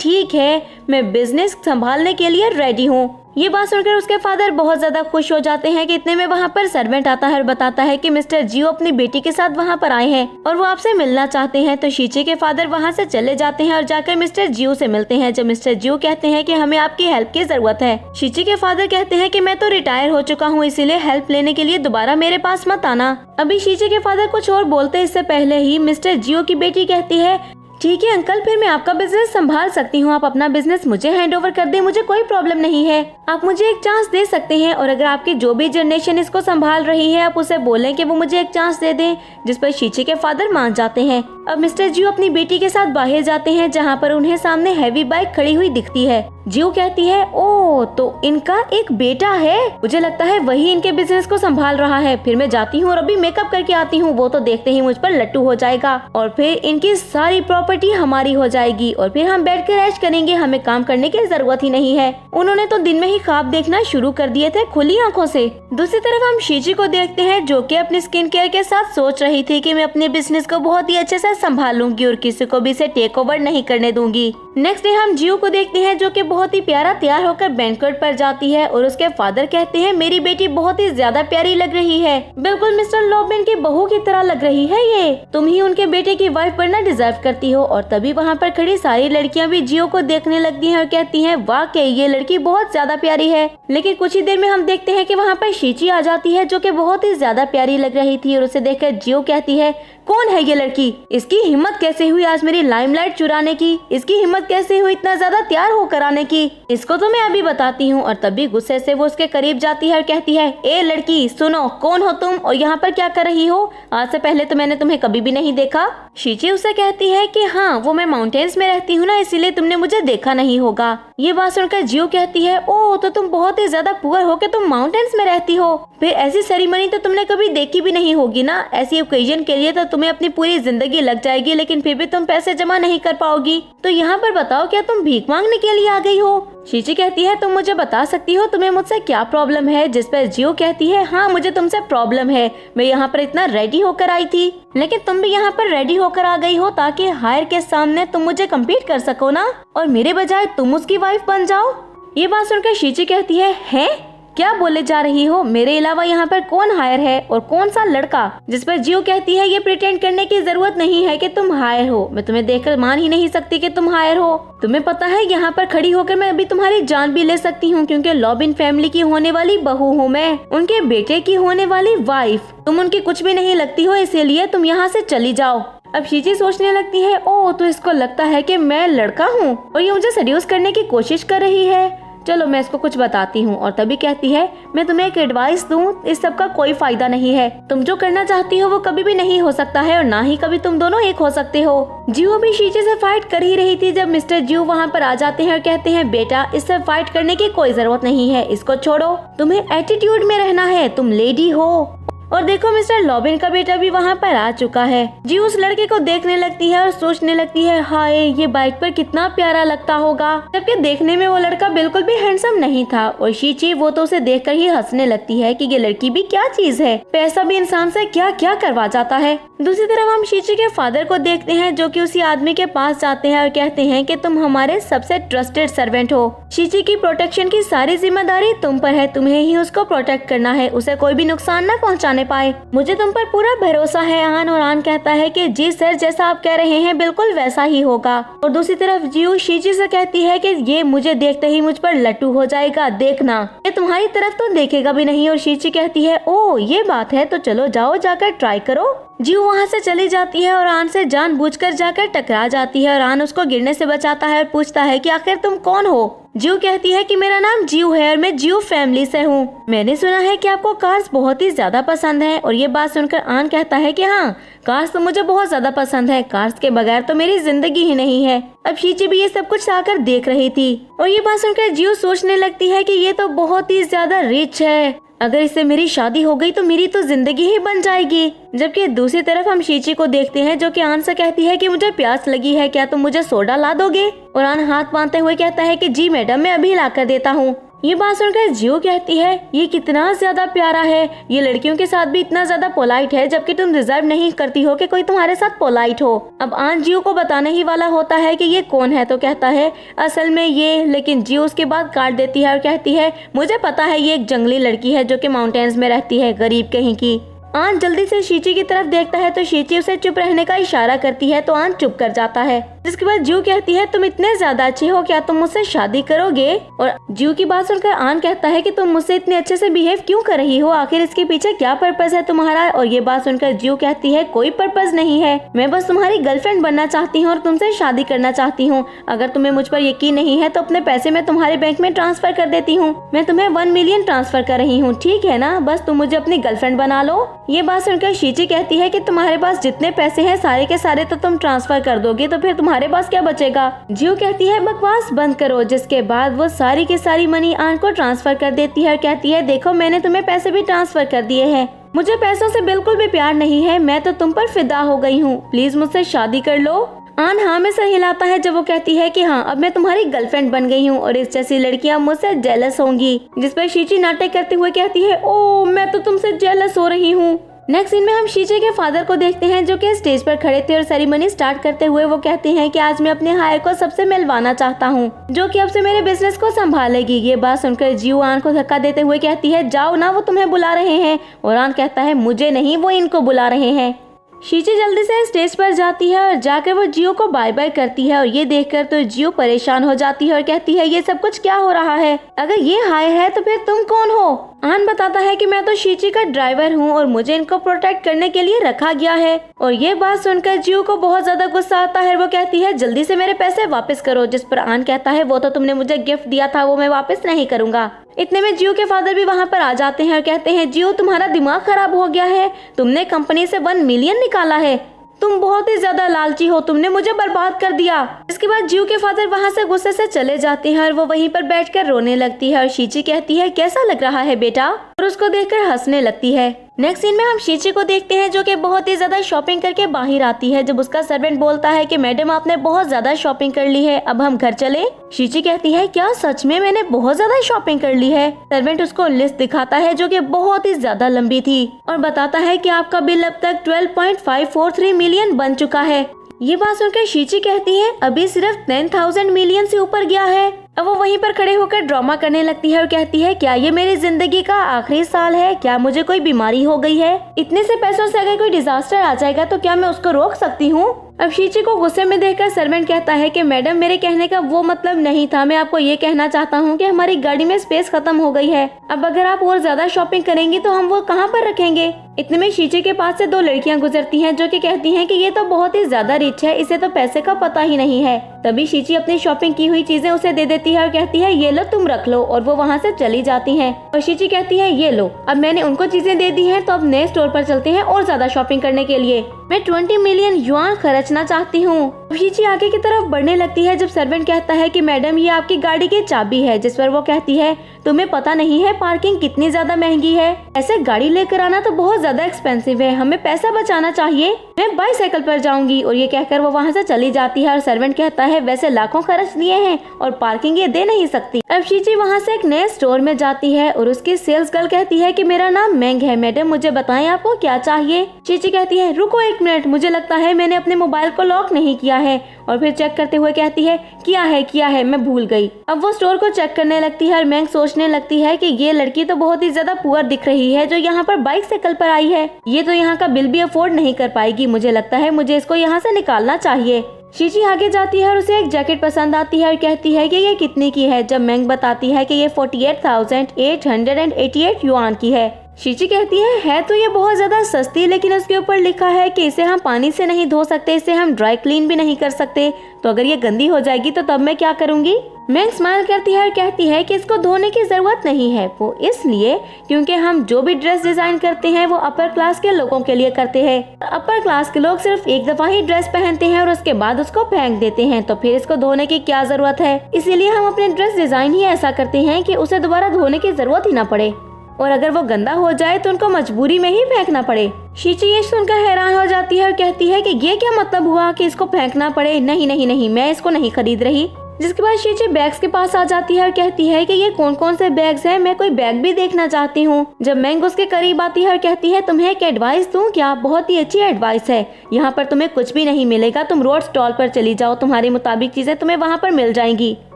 ठीक है मैं बिजनेस संभालने के लिए रेडी हूँ। ये बात सुनकर उसके फादर बहुत ज्यादा खुश हो जाते हैं कि इतने में वहाँ पर सर्वेंट आता है और बताता है कि मिस्टर जियो अपनी बेटी के साथ वहाँ पर आए हैं और वो आपसे मिलना चाहते हैं। तो शीची के फादर वहाँ से चले जाते हैं और जाकर मिस्टर जियो से मिलते हैं। जब मिस्टर जियो कहते हैं कि हमें आपकी हेल्प की जरूरत है, शीची के फादर कहते हैं कि मैं तो रिटायर हो चुका हूँ, इसीलिए हेल्प लेने के लिए दोबारा मेरे पास मत आना। अभी शीची के फादर कुछ और बोलते इससे पहले ही मिस्टर जियो की बेटी कहती है ठीक है अंकल, फिर मैं आपका बिजनेस संभाल सकती हूँ, आप अपना बिजनेस मुझे हैंड ओवर कर दें, मुझे कोई प्रॉब्लम नहीं है, आप मुझे एक चांस दे सकते हैं और अगर आपकी जो भी जनरेशन इसको संभाल रही है आप उसे बोलें कि वो मुझे एक चांस दे दें। जिस पर शीची के फादर मान जाते हैं। अब मिस्टर जियो अपनी बेटी के साथ बाहर जाते हैं जहाँ पर उन्हें सामने हैवी बाइक खड़ी हुई दिखती है। जियो कहती है ओ तो इनका एक बेटा है, मुझे लगता है वही इनके बिजनेस को संभाल रहा है। फिर मैं जाती हूँ और अभी मेकअप करके आती हूँ, वो तो देखते ही मुझ पर लट्टू हो जाएगा और फिर इनकी सारी प्रॉपर्टी हमारी हो जाएगी और फिर हम बैठ कर ऐश करेंगे, हमें काम करने की जरूरत ही नहीं है। उन्होंने तो दिन में ही ख्वाब देखना शुरू कर दिए थे खुली आंखों से। दूसरी तरफ हम शीची को देखते हैं जो कि अपनी स्किन केयर के साथ सोच रही थी कि मैं अपने बिजनेस को बहुत ही अच्छे से संभालूंगी और किसी को भी इसे टेक ओवर नहीं करने दूंगी। नेक्स्ट डे हम जियो को देखते हैं जो कि बहुत ही प्यारा तैयार होकर बैंक्वेट पर जाती है और उसके फादर कहते हैं मेरी बेटी बहुत ही ज्यादा प्यारी लग रही है, बिल्कुल मिस्टर लॉबिन की बहू की तरह लग रही है ये, तुम ही उनके बेटे की वाइफ बनना डिजर्व करती हो। और तभी वहाँ पर खड़ी सारी लड़कियाँ भी जियो को देखने लगती हैं और कहती हैं वाकई ये लड़की बहुत ज्यादा प्यारी है। लेकिन कुछ ही देर में हम देखते हैं कि वहाँ पर शीची आ जाती है जो कि बहुत ही ज्यादा प्यारी लग रही थी और उसे देखकर जियो कहती है कौन है ये लड़की, इसकी हिम्मत कैसे हुई आज मेरी लाइमलाइट चुराने की, इसकी हिम्मत कैसे हुई इतना ज्यादा तैयार होकर आने की, इसको तो मैं अभी बताती हूँ। और तभी गुस्से से वो उसके करीब जाती है और कहती है ए लड़की सुनो, कौन हो तुम और यहाँ पर क्या कर रही हो, आज से पहले तो मैंने तुम्हें कभी भी नहीं देखा। शीची उसे कहती है कि हाँ वो मैं माउंटेन्स में रहती हूँ ना, इसीलिए तुमने मुझे देखा नहीं होगा। ये बात सुनकर जियो कहती है ओ तो तुम बहुत ही ज्यादा पुअर हो के तुम माउंटेन्स में रहती हो, फिर ऐसी सेरेमनी तो तुमने कभी देखी भी नहीं होगी ना, ऐसी ओकेजन के लिए तो तुम्हें अपनी पूरी जिंदगी लग जाएगी लेकिन फिर भी तुम पैसे जमा नहीं कर पाओगी, तो यहाँ पर बताओ क्या तुम भीख मांगने के लिए आ गई हो। शीची कहती है तुम मुझे बता सकती हो तुम्हें मुझसे क्या प्रॉब्लम है, जिस पर जियो कहती है हाँ मुझे तुमसे प्रॉब्लम है, मैं यहाँ पर इतना रेडी होकर आई थी लेकिन तुम भी यहाँ पर रेडी होकर आ गई हो ताकि हायर के सामने तुम मुझे कम्पीट कर सको ना और मेरे बजाय तुम उसकी वाइफ बन जाओ। ये बात सुनकर शीची कहती है क्या बोले जा रही हो, मेरे अलावा यहाँ पर कौन हायर है और कौन सा लड़का, जिस पर जियो कहती है ये प्रिटेंड करने की जरूरत नहीं है कि तुम हायर हो, मैं तुम्हें देखकर मान ही नहीं सकती कि तुम हायर हो, तुम्हें पता है यहाँ पर खड़ी होकर मैं अभी तुम्हारी जान भी ले सकती हूँ क्योंकि लॉबिन फैमिली की होने वाली बहू हूँ मैं, उनके बेटे की होने वाली वाइफ, तुम उनकी कुछ भी नहीं लगती हो इसीलिए तुम यहाँ से चली जाओ। अब शीची सोचने लगती है ओ तो इसको लगता है कि मैं लड़का हूँ और ये मुझे सेड्यूस करने की कोशिश कर रही है, चलो मैं इसको कुछ बताती हूँ। और तभी कहती है मैं तुम्हें एक एडवाइस दूँ, इस सब का कोई फायदा नहीं है, तुम जो करना चाहती हो वो कभी भी नहीं हो सकता है और ना ही कभी तुम दोनों एक हो सकते हो। जियो भी शीची से फाइट कर ही रही थी जब मिस्टर जियो वहाँ पर आ जाते हैं और कहते हैं बेटा इससे फाइट करने की कोई जरूरत नहीं है, इसको छोड़ो, तुम्हें एटीट्यूड में रहना है, तुम लेडी हो। और देखो मिस्टर लॉबिन का बेटा भी वहाँ पर आ चुका है। जी उस लड़के को देखने लगती है और सोचने लगती है हाय ये बाइक पर कितना प्यारा लगता होगा, जबकि देखने में वो लड़का बिल्कुल भी हैंडसम नहीं था। और शीची वो तो उसे देखकर ही हंसने लगती है कि ये लड़की भी क्या चीज है, पैसा भी इंसान से क्या क्या करवा जाता है। दूसरी तरफ हम शीची के फादर को देखते हैं जो कि उसी आदमी के पास जाते हैं और कहते हैं कि तुम हमारे सबसे ट्रस्टेड सर्वेंट हो, शीची की प्रोटेक्शन की सारी जिम्मेदारी तुम पर है, तुम्हें ही उसको प्रोटेक्ट करना है, उसे कोई भी नुकसान न पहुंचाने पाए, मुझे तुम पर पूरा भरोसा है आन। और आन कहता है कि जी सर जैसा आप कह रहे हैं बिल्कुल वैसा ही होगा। और दूसरी तरफ जियो शीची से कहती है कि ये मुझे देखते ही मुझ पर लट्टू हो जाएगा, देखना ये तुम्हारी तरफ तो देखेगा भी नहीं। और शीची कहती है ओ ये बात है तो चलो जाओ जाकर ट्राई करो। जियो वहाँ से चली जाती है और आन से जानबूझकर जाकर टकरा जाती है और आन उसको गिरने से बचाता है और पूछता है कि आखिर तुम कौन हो। जियो कहती है कि मेरा नाम जियो है और मैं जियो फैमिली से हूँ, मैंने सुना है कि आपको कार्स बहुत ही ज्यादा पसंद है। और ये बात सुनकर आन कहता है कि हाँ कार्स तो मुझे बहुत ज्यादा पसंद है, कार्स के बगैर तो मेरी जिंदगी ही नहीं है। अब शीची भी ये सब कुछ आकर देख रही थी और ये बात सुनकर जियो सोचने लगती है कि ये तो बहुत ही ज्यादा रिच है, अगर इससे मेरी शादी हो गई तो मेरी तो जिंदगी ही बन जाएगी। जबकि दूसरी तरफ हम शीची को देखते हैं जो कि आन से कहती है कि मुझे प्यास लगी है, क्या तुम मुझे सोडा ला दोगे। और आन हाथ बांधते हुए कहता है कि जी मैडम मैं अभी ला कर देता हूँ। ये बात सुनकर जियो कहती है ये कितना ज्यादा प्यारा है, ये लड़कियों के साथ भी इतना ज्यादा पोलाइट है जबकि तुम डिजर्व नहीं करती हो कि कोई तुम्हारे साथ पोलाइट हो। अब आन जियो को बताने ही वाला होता है कि ये कौन है तो कहता है असल में ये, लेकिन जियो उसके बाद काट देती है और कहती है मुझे पता है ये एक जंगली लड़की है जो कि माउंटेन्स में रहती है, गरीब कहीं की। आन जल्दी से शीची की तरफ देखता है तो शीची उसे चुप रहने का इशारा करती है तो आन चुप कर जाता है। जिसके बाद जियो कहती है तुम इतने ज्यादा अच्छे हो, क्या तुम मुझसे शादी करोगे। और जियो की बात सुनकर आन कहता है कि तुम मुझसे इतने अच्छे से बिहेव क्यों कर रही हो, आखिर इसके पीछे क्या पर्पस है तुम्हारा। और ये बात सुनकर जियो कहती है कोई पर्पस नहीं है, मैं बस तुम्हारी गर्लफ्रेंड बनना चाहती हूँ और तुमसे शादी करना चाहती हूँ। अगर तुम्हें मुझ पर यकीन नहीं है तो अपने पैसे मैं तुम्हारे बैंक में ट्रांसफर कर देती हूँ, मैं तुम्हें 1 मिलियन ट्रांसफर कर रही हूँ, ठीक है ना, बस तुम मुझे अपनी गर्लफ्रेंड बना लो। ये बात सुनकर शीची कहती है कि तुम्हारे पास जितने पैसे हैं सारे के सारे तो तुम ट्रांसफर कर दोगे, तो फिर तुम्हारे पास क्या बचेगा। जियो कहती है बकवास बंद करो, जिसके बाद वो सारी की सारी मनी आन को ट्रांसफर कर देती है और कहती है देखो मैंने तुम्हें पैसे भी ट्रांसफर कर दिए हैं, मुझे पैसों से बिल्कुल भी प्यार नहीं है, मैं तो तुम पर फिदा हो गई हूँ, प्लीज मुझसे शादी कर लो। आन हाँ में सर हिलाता है जब वो कहती है कि हाँ अब मैं तुम्हारी गर्लफ्रेंड बन गई हूँ और इस जैसी लड़कियाँ मुझसे जेलस होंगी। जिस पर शीची नाटक करते हुए कहती है ओ मैं तो तुमसे जेलस हो रही हूँ। नेक्स्ट सीन में हम शीची के फादर को देखते हैं जो कि स्टेज पर खड़े थे और सेरेमनी स्टार्ट करते हुए वो कहते हैं कि आज मैं अपने हायर को सबसे मिलवाना चाहता हूँ जो कि अब से मेरे बिजनेस को संभालेगी। ये बात सुनकर जियो आन को धक्का देते हुए कहती है जाओ ना, वो तुम्हें बुला रहे हैं। और आन कहता है मुझे नहीं, वो इनको बुला रहे हैं। शीची जल्दी से स्टेज पर जाती है और जाकर वो जियो को बाय बाय करती है और ये देखकर तो जियो परेशान हो जाती है और कहती है ये सब कुछ क्या हो रहा है, अगर ये हाय है तो फिर तुम कौन हो। आन बताता है कि मैं तो शीची का ड्राइवर हूँ और मुझे इनको प्रोटेक्ट करने के लिए रखा गया है। और ये बात सुनकर जियो को बहुत ज्यादा गुस्सा आता है। वो कहती है जल्दी से मेरे पैसे वापस करो, जिस पर आन कहता है वो तो तुमने मुझे गिफ्ट दिया था, वो मैं वापस नहीं करूँगा। इतने में जियो के फादर भी वहाँ पर आ जाते हैं और कहते हैं जियो तुम्हारा दिमाग खराब हो गया है, तुमने कंपनी से 1 मिलियन निकाला है, तुम बहुत ही ज्यादा लालची हो, तुमने मुझे बर्बाद कर दिया। इसके बाद जियो के फादर वहाँ से गुस्से से चले जाते हैं और वो वहीं पर बैठकर रोने लगती है और शीची कहती है कैसा लग रहा है बेटा, और उसको देखकर हंसने लगती है। नेक्स्ट सीन में हम शीची को देखते हैं जो कि बहुत ही ज्यादा शॉपिंग करके बाहर आती है जब उसका सर्वेंट बोलता है कि मैडम आपने बहुत ज्यादा शॉपिंग कर ली है, अब हम घर चले। शीची कहती है क्या सच में मैंने बहुत ज्यादा शॉपिंग कर ली है। सर्वेंट उसको लिस्ट दिखाता है जो कि बहुत ही ज्यादा लंबी थी और बताता है कि आपका बिल अब तक 12.543 मिलियन बन चुका है। ये बात सुनकर शीची कहती है अभी सिर्फ 10,000 मिलियन से ऊपर गया है। अब वो वहीं पर खड़े होकर ड्रामा करने लगती है और कहती है क्या ये मेरी जिंदगी का आखिरी साल है, क्या मुझे कोई बीमारी हो गई है, इतने से पैसों से अगर कोई डिजास्टर आ जाएगा तो क्या मैं उसको रोक सकती हूँ। अब शीची को गुस्से में देखकर सर्वेंट कहता है कि मैडम मेरे कहने का वो मतलब नहीं था, मैं आपको ये कहना चाहता हूँ कि हमारी गाड़ी में स्पेस खत्म हो गई है, अब अगर आप और ज्यादा शॉपिंग करेंगी तो हम वो कहाँ पर रखेंगे। इतने में शीची के पास से 2 लड़कियां गुजरती हैं जो कि कहती हैं कि ये तो बहुत ही ज्यादा रिच है, इसे तो पैसे का पता ही नहीं है। तभी शीची अपनी शॉपिंग की हुई चीजें उसे दे देती है और कहती है ये लो तुम रख लो, और वो वहाँ से चली जाती हैं। और शीची कहती है ये लो, अब मैंने उनको चीजें दे दी हैं तो अब नए स्टोर पर चलते हैं और ज्यादा शॉपिंग करने के लिए, मैं 20 मिलियन युआन खर्चना चाहती हूँ। शीची आगे की तरफ बढ़ने लगती है जब सर्वेंट कहता है कि मैडम ये आपकी गाड़ी की चाबी है, जिस पर वो कहती है तुम्हें पता नहीं है पार्किंग कितनी ज्यादा महंगी है, ऐसे गाड़ी लेकर आना तो बहुत ज्यादा एक्सपेंसिव है, हमें पैसा बचाना चाहिए, मैं बाईसाइकिल पर जाऊंगी। और ये कहकर वो वहाँ से चली जाती है और सर्वेंट कहता है वैसे लाखों खर्च दिए हैं और पार्किंग ये दे नहीं सकती। अब शीची वहाँ से एक नए स्टोर में जाती है और उसकी सेल्स गर्ल कहती है कि मेरा नाम मैंग है, मैडम मुझे बताएं आपको क्या चाहिए। शीची कहती है रुको 1 मिनट, मुझे लगता है मैंने अपने मोबाइल को लॉक नहीं किया है, और फिर चेक करते हुए कहती है किया है मैं भूल गई। अब वो स्टोर को चेक करने लगती है और मैंग सोचने लगती है कि ये लड़की तो बहुत ही ज्यादा पुअर दिख रही है जो यहाँ पर बाइसाइकिल पर आई है, ये तो यहाँ का बिल भी अफोर्ड नहीं कर पाएगी, मुझे लगता है मुझे इसको यहाँ से निकालना चाहिए। शीची आगे जाती है और उसे एक जैकेट पसंद आती है और कहती है कि ये कितने की है, जब मैंग बताती है कि ये 48,888 युआन की है। शीची कहती है तो ये बहुत ज्यादा सस्ती, लेकिन उसके ऊपर लिखा है कि इसे हम पानी से नहीं धो सकते, इसे हम ड्राई क्लीन भी नहीं कर सकते, तो अगर ये गंदी हो जाएगी तो तब मैं क्या करूँगी। मैंग स्माइल करती है और कहती है कि इसको धोने की जरूरत नहीं है, वो इसलिए क्योंकि हम जो भी ड्रेस डिजाइन करते हैं वो अपर क्लास के लोगों के लिए करते हैं। अपर क्लास के लोग सिर्फ एक दफा ही ड्रेस पहनते हैं और उसके बाद उसको फेंक देते हैं, तो फिर इसको धोने की क्या जरूरत है। इसीलिए हम अपने ड्रेस डिजाइन ही ऐसा करते हैं कि उसे दोबारा धोने की जरूरत ही ना पड़े, और अगर वो गंदा हो जाए तो उनको मजबूरी में ही फेंकना पड़े। शीची ये सुनकर हैरान हो जाती है और कहती है कि ये क्या मतलब हुआ कि इसको फेंकना पड़े, नहीं मैं इसको नहीं खरीद रही। जिसके बाद शीची बैग्स के पास आ जाती है और कहती है कि ये कौन कौन से बैग्स हैं, मैं कोई बैग भी देखना चाहती हूँ। जब मैंग उसके करीब आती है और कहती है तुम्हें एक एडवाइस दूं क्या, बहुत ही अच्छी एडवाइस है, यहाँ पर तुम्हें कुछ भी नहीं मिलेगा, तुम रोड स्टॉल पर चली जाओ, तुम्हारे मुताबिक चीजें तुम्हें वहाँ पर मिल जाएंगी,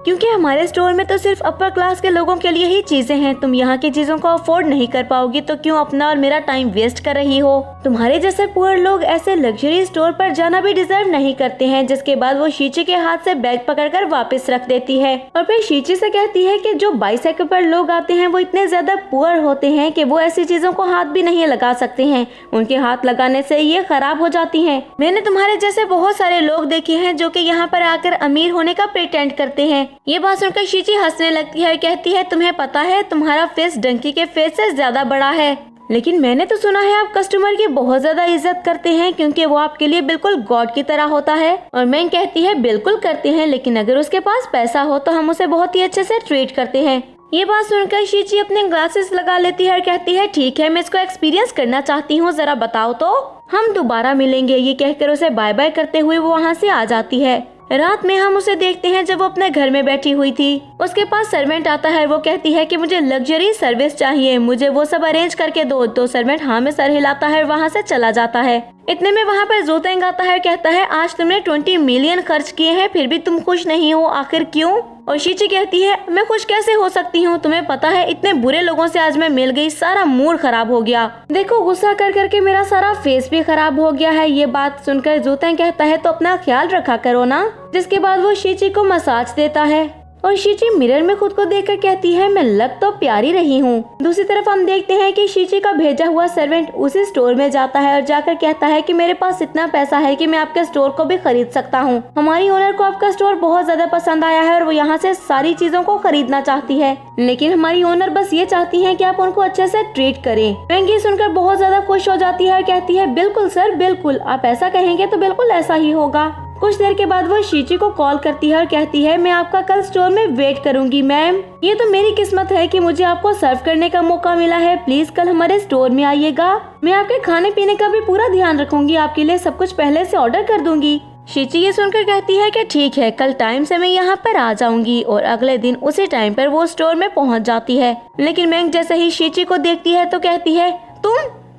क्योंकि हमारे स्टोर में तो सिर्फ अपर क्लास के लोगों के लिए ही चीजें हैं, तुम यहाँ की चीजों को अफोर्ड नहीं कर पाओगी, तो क्यों अपना और मेरा टाइम वेस्ट कर रही हो। तुम्हारे जैसे पुअर लोग ऐसे लग्जरी स्टोर पर जाना भी डिजर्व नहीं करते हैं। जिसके बाद वो शीची के हाथ से बैग पकड़कर वापस रख देती है और फिर शीची से कहती है कि जो बाइसाइकिल पर लोग आते हैं वो इतने ज्यादा पुअर होते हैं कि वो ऐसी चीजों को हाथ भी नहीं लगा सकते हैं, उनके हाथ लगाने से ये खराब हो जाती हैं। मैंने तुम्हारे जैसे बहुत सारे लोग देखे हैं जो कि यहाँ पर आकर अमीर होने का प्रिटेंड करते हैं। ये बात सुनकर शीची हंसने लगती है और कहती है तुम्हें पता है तुम्हारा फेस डंकी के फेस से ज्यादा बड़ा है। लेकिन मैंने तो सुना है आप कस्टमर की बहुत ज्यादा इज्जत करते हैं क्योंकि वो आपके लिए बिल्कुल गॉड की तरह होता है। और मैंग कहती है बिल्कुल करते हैं, लेकिन अगर उसके पास पैसा हो तो हम उसे बहुत ही अच्छे से ट्रीट करते हैं। ये बात सुनकर शीची अपने ग्लासेस लगा लेती है और कहती है ठीक है, मैं इसको एक्सपीरियंस करना चाहती हूँ, जरा बताओ तो हम दोबारा मिलेंगे। ये कहकर उसे बाय बाय करते हुए वो वहाँ से आ जाती है। रात में हम उसे देखते हैं जब वो अपने घर में बैठी हुई थी। उसके पास सर्वेंट आता है, वो कहती है कि मुझे लग्जरी सर्विस चाहिए, मुझे वो सब अरेंज करके दो। तो सर्वेंट हाँ में सर हिलाता है, वहाँ से चला जाता है। इतने में वहाँ पर ज़ोतेंग आता है, कहता है आज तुमने 20 मिलियन खर्च किए हैं फिर भी तुम खुश नहीं हो, आखिर क्यों? और शीची कहती है मैं खुश कैसे हो सकती हूँ, तुम्हें पता है इतने बुरे लोगों से आज मैं मिल गई, सारा मूड खराब हो गया, देखो गुस्सा कर करके मेरा सारा फेस भी खराब हो गया है। ये बात सुनकर ज़ोतेंग कहता है तो अपना ख्याल रखा करो ना। जिसके बाद वो शीची को मसाज देता है और शीची मिरर में खुद को देखकर कहती है मैं लग तो प्यारी रही हूँ। दूसरी तरफ हम देखते हैं कि शीची का भेजा हुआ सर्वेंट उसी स्टोर में जाता है और जाकर कहता है कि मेरे पास इतना पैसा है कि मैं आपके स्टोर को भी खरीद सकता हूँ। हमारी ओनर को आपका स्टोर बहुत ज्यादा पसंद आया है और वो यहाँ से सारी चीजों को खरीदना चाहती है, लेकिन हमारी ओनर बस ये चाहती है कि आप उनको अच्छे से ट्रीट करें। मैंग ये सुनकर बहुत ज्यादा खुश हो जाती है और कहती है बिल्कुल सर बिल्कुल, आप ऐसा कहेंगे तो बिल्कुल ऐसा ही होगा। कुछ देर के बाद वो शीची को कॉल करती है और कहती है मैं आपका कल स्टोर में वेट करूंगी मैम, ये तो मेरी किस्मत है कि मुझे आपको सर्व करने का मौका मिला है, प्लीज कल हमारे स्टोर में आइएगा, मैं आपके खाने पीने का भी पूरा ध्यान रखूंगी, आपके लिए सब कुछ पहले से ऑर्डर कर दूंगी। शीची ये सुनकर कहती है कि ठीक है, कल टाइम से मैं यहाँ पर आ जाऊंगी। और अगले दिन उसी टाइम पर वो स्टोर में पहुँच जाती है। लेकिन मैंग जैसे ही शीची को देखती है तो कहती है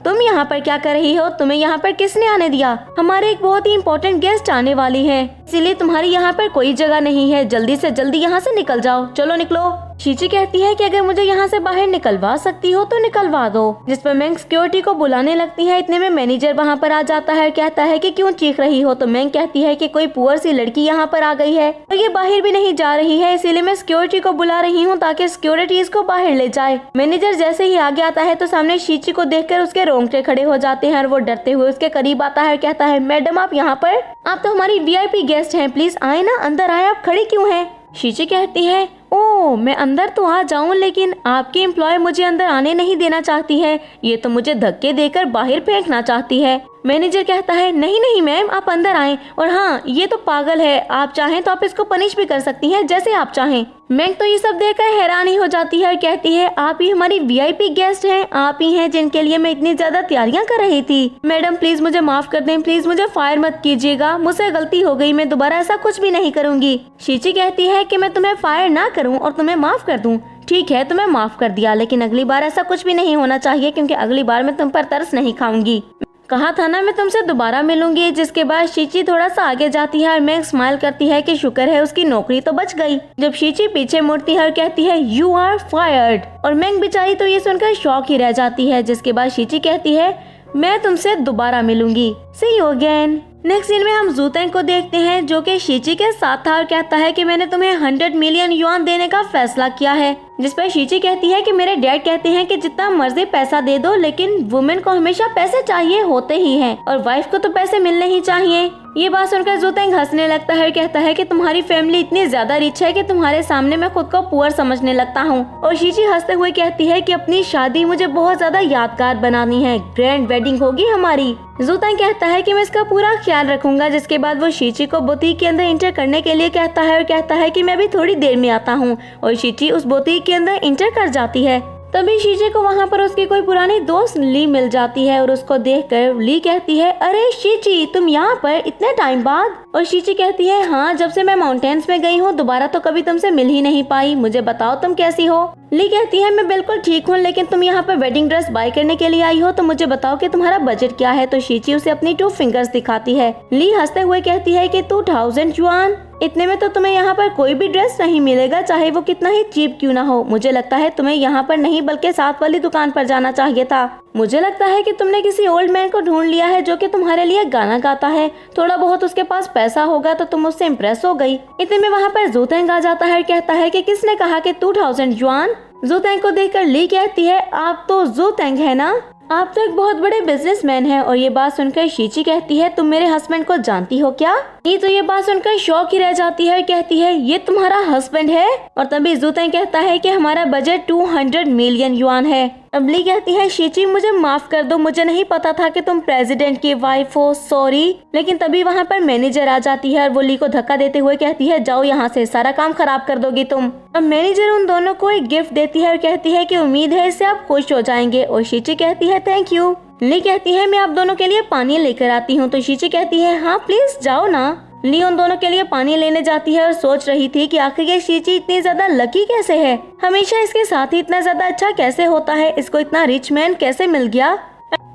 तुम यहाँ पर क्या कर रही हो, तुम्हें यहाँ पर किसने आने दिया? हमारे एक बहुत ही इम्पोर्टेंट गेस्ट आने वाली है, इसीलिए तुम्हारी यहाँ पर कोई जगह नहीं है, जल्दी से जल्दी यहाँ से निकल जाओ, चलो निकलो। शीची कहती है कि अगर मुझे यहाँ से बाहर निकलवा सकती हो तो निकलवा दो। जिस पर मैंग सिक्योरिटी को बुलाने लगती है। इतने में मैनेजर वहाँ पर आ जाता है, कहता है कि क्यों चीख रही हो? तो मैंग कहती है कि कोई पुअर सी लड़की यहाँ पर आ गई है और ये बाहर भी नहीं जा रही है, इसीलिए मैं सिक्योरिटी को बुला रही हूँ ताकि सिक्योरिटी इसको बाहर ले जाए। मैनेजर जैसे ही आगे आता है तो सामने शीची को देखकर उसके रोंगटे खड़े हो जाते हैं और वो डरते हुए उसके करीब आता है, कहता है मैडम आप यहाँ पर, आप तो हमारी VIP गेस्ट हैं, प्लीज आए ना, अंदर आए, आप खड़ी क्यों हैं? शीची कहती है ओह मैं अंदर तो आ जाऊं, लेकिन आपकी एम्प्लॉय मुझे अंदर आने नहीं देना चाहती है, ये तो मुझे धक्के देकर बाहर फेंकना चाहती है। मैनेजर कहता है नहीं नहीं मैम आप अंदर आएं, और हाँ ये तो पागल है, आप चाहें तो आप इसको पनिश भी कर सकती हैं जैसे आप चाहें। मैंग तो ये सब देखकर हैरान ही हो जाती है और कहती है आप ही हमारी VIP गेस्ट हैं, आप ही हैं जिनके लिए मैं इतनी ज्यादा तैयारियां कर रही थी। मैडम प्लीज मुझे माफ कर दें, प्लीज मुझे फायर मत कीजिएगा, मुझसे गलती हो गई, मैं दोबारा ऐसा कुछ भी नहीं करूंगी। शीची कहती है कि मैं तुम्हें फायर ना करूं और तुम्हें माफ कर दूं। ठीक है तुम्हें माफ कर दिया, लेकिन अगली बार ऐसा कुछ भी नहीं होना चाहिए, क्योंकि अगली बार मैं तुम पर तरस नहीं खाऊंगी, कहा था ना मैं तुमसे दोबारा मिलूंगी। जिसके बाद शीची थोड़ा सा आगे जाती है और मैंग स्माइल करती है कि शुक्र है उसकी नौकरी तो बच गई। जब शीची पीछे मुड़ती है और कहती है यू आर फायर्ड, और मैंग बेचारी तो ये सुनकर शॉक ही रह जाती है। जिसके बाद शीची कहती है मैं तुमसे दोबारा मिलूंगी, सी यू अगेन। नेक्स्ट सीन में हम ज़ोतेंग को देखते हैं जो कि शीची के साथ था और कहता है कि मैंने तुम्हें 100 मिलियन युआन देने का फैसला किया है। जिस पर शीची कहती है कि मेरे डैड कहते हैं कि जितना मर्जी पैसा दे दो, लेकिन वुमेन को हमेशा पैसे चाहिए होते ही हैं और वाइफ को तो पैसे मिलने ही चाहिए। ये बात सुनकर ज़ोतेंग हंसने लगता है और कहता है कि तुम्हारी फैमिली इतनी ज्यादा रिच है कि तुम्हारे सामने मैं खुद को पुअर समझने लगता हूँ। और शीची हंसते हुए कहती है कि अपनी शादी मुझे बहुत ज्यादा यादगार बनानी है, ग्रैंड वेडिंग होगी हमारी। ज़ोतेंग कहता है कि मैं इसका पूरा ख्याल रखूंगा। जिसके बाद वो शीची को बुटीक के अंदर इंटर करने के लिए कहता है और कहता है कि मैं भी थोड़ी देर में आता हूँ। और शीची उस बुटीक के अंदर इंटर कर जाती है। तभी शीची को वहाँ पर उसकी कोई पुरानी दोस्त ली मिल जाती है और उसको देखकर ली कहती है अरे शीची तुम यहाँ पर इतने टाइम बाद? और शीची कहती है हाँ जब से मैं माउंटेन्स में गई हूँ दोबारा तो कभी तुमसे मिल ही नहीं पाई, मुझे बताओ तुम कैसी हो? ली कहती है मैं बिल्कुल ठीक हूँ, लेकिन तुम यहाँ पर वेडिंग ड्रेस बाय करने के लिए आई हो तो मुझे बताओ कि तुम्हारा बजट क्या है? तो शीची उसे अपनी 2 फिंगर्स दिखाती है। ली हंसते हुए कहती है कि 2000 युआन, इतने में तो तुम्हें यहाँ पर कोई भी ड्रेस नहीं मिलेगा, चाहे वो कितना ही चीप क्यों ना हो। मुझे लगता है तुम्हें यहाँ पर नहीं बल्कि साथ वाली दुकान पर जाना चाहिए था। मुझे लगता है कि तुमने किसी ओल्ड मैन को ढूंढ लिया है जो कि तुम्हारे लिए गाना गाता है, थोड़ा बहुत उसके पास पैसा होगा तो तुम उससे इम्प्रेस हो गई। इतने में वहाँ पर ज़ोतेंग आ जाता है और कहता है कि किसने कहा कि 2000 युआन? ज़ोतेंग को देखकर ली कहती है आप तो ज़ोतेंग है ना, आप तो एक बहुत बड़े बिजनेसमैन हैं। और ये बात सुनकर शीची कहती है तुम मेरे हस्बैंड को जानती हो क्या? ये तो ये बात सुनकर शौक ही रह जाती है और कहती है ये तुम्हारा हस्बैंड है? और तभी ज़ोतेंग कहता है कि हमारा बजट 200 मिलियन युआन है। अब ली कहती है शीची मुझे माफ कर दो, मुझे नहीं पता था कि तुम प्रेसिडेंट की वाइफ हो, सॉरी। लेकिन तभी वहाँ पर मैनेजर आ जाती है और वो ली को धक्का देते हुए कहती है जाओ यहाँ से, सारा काम खराब कर दोगी तुम। अब मैनेजर उन दोनों को एक गिफ्ट देती है और कहती है कि उम्मीद है इससे आप खुश हो जाएंगे, और शीची कहती है थैंक यू। ली कहती है मैं आप दोनों के लिए पानी लेकर आती हूँ, तो शीची कहती है हाँ प्लीज जाओ ना। ली उन दोनों के लिए पानी लेने जाती है और सोच रही थी कि आखिर ये शीची इतनी ज्यादा लकी कैसे है, हमेशा इसके साथ ही इतना ज्यादा अच्छा कैसे होता है, इसको इतना रिच मैन कैसे मिल गया।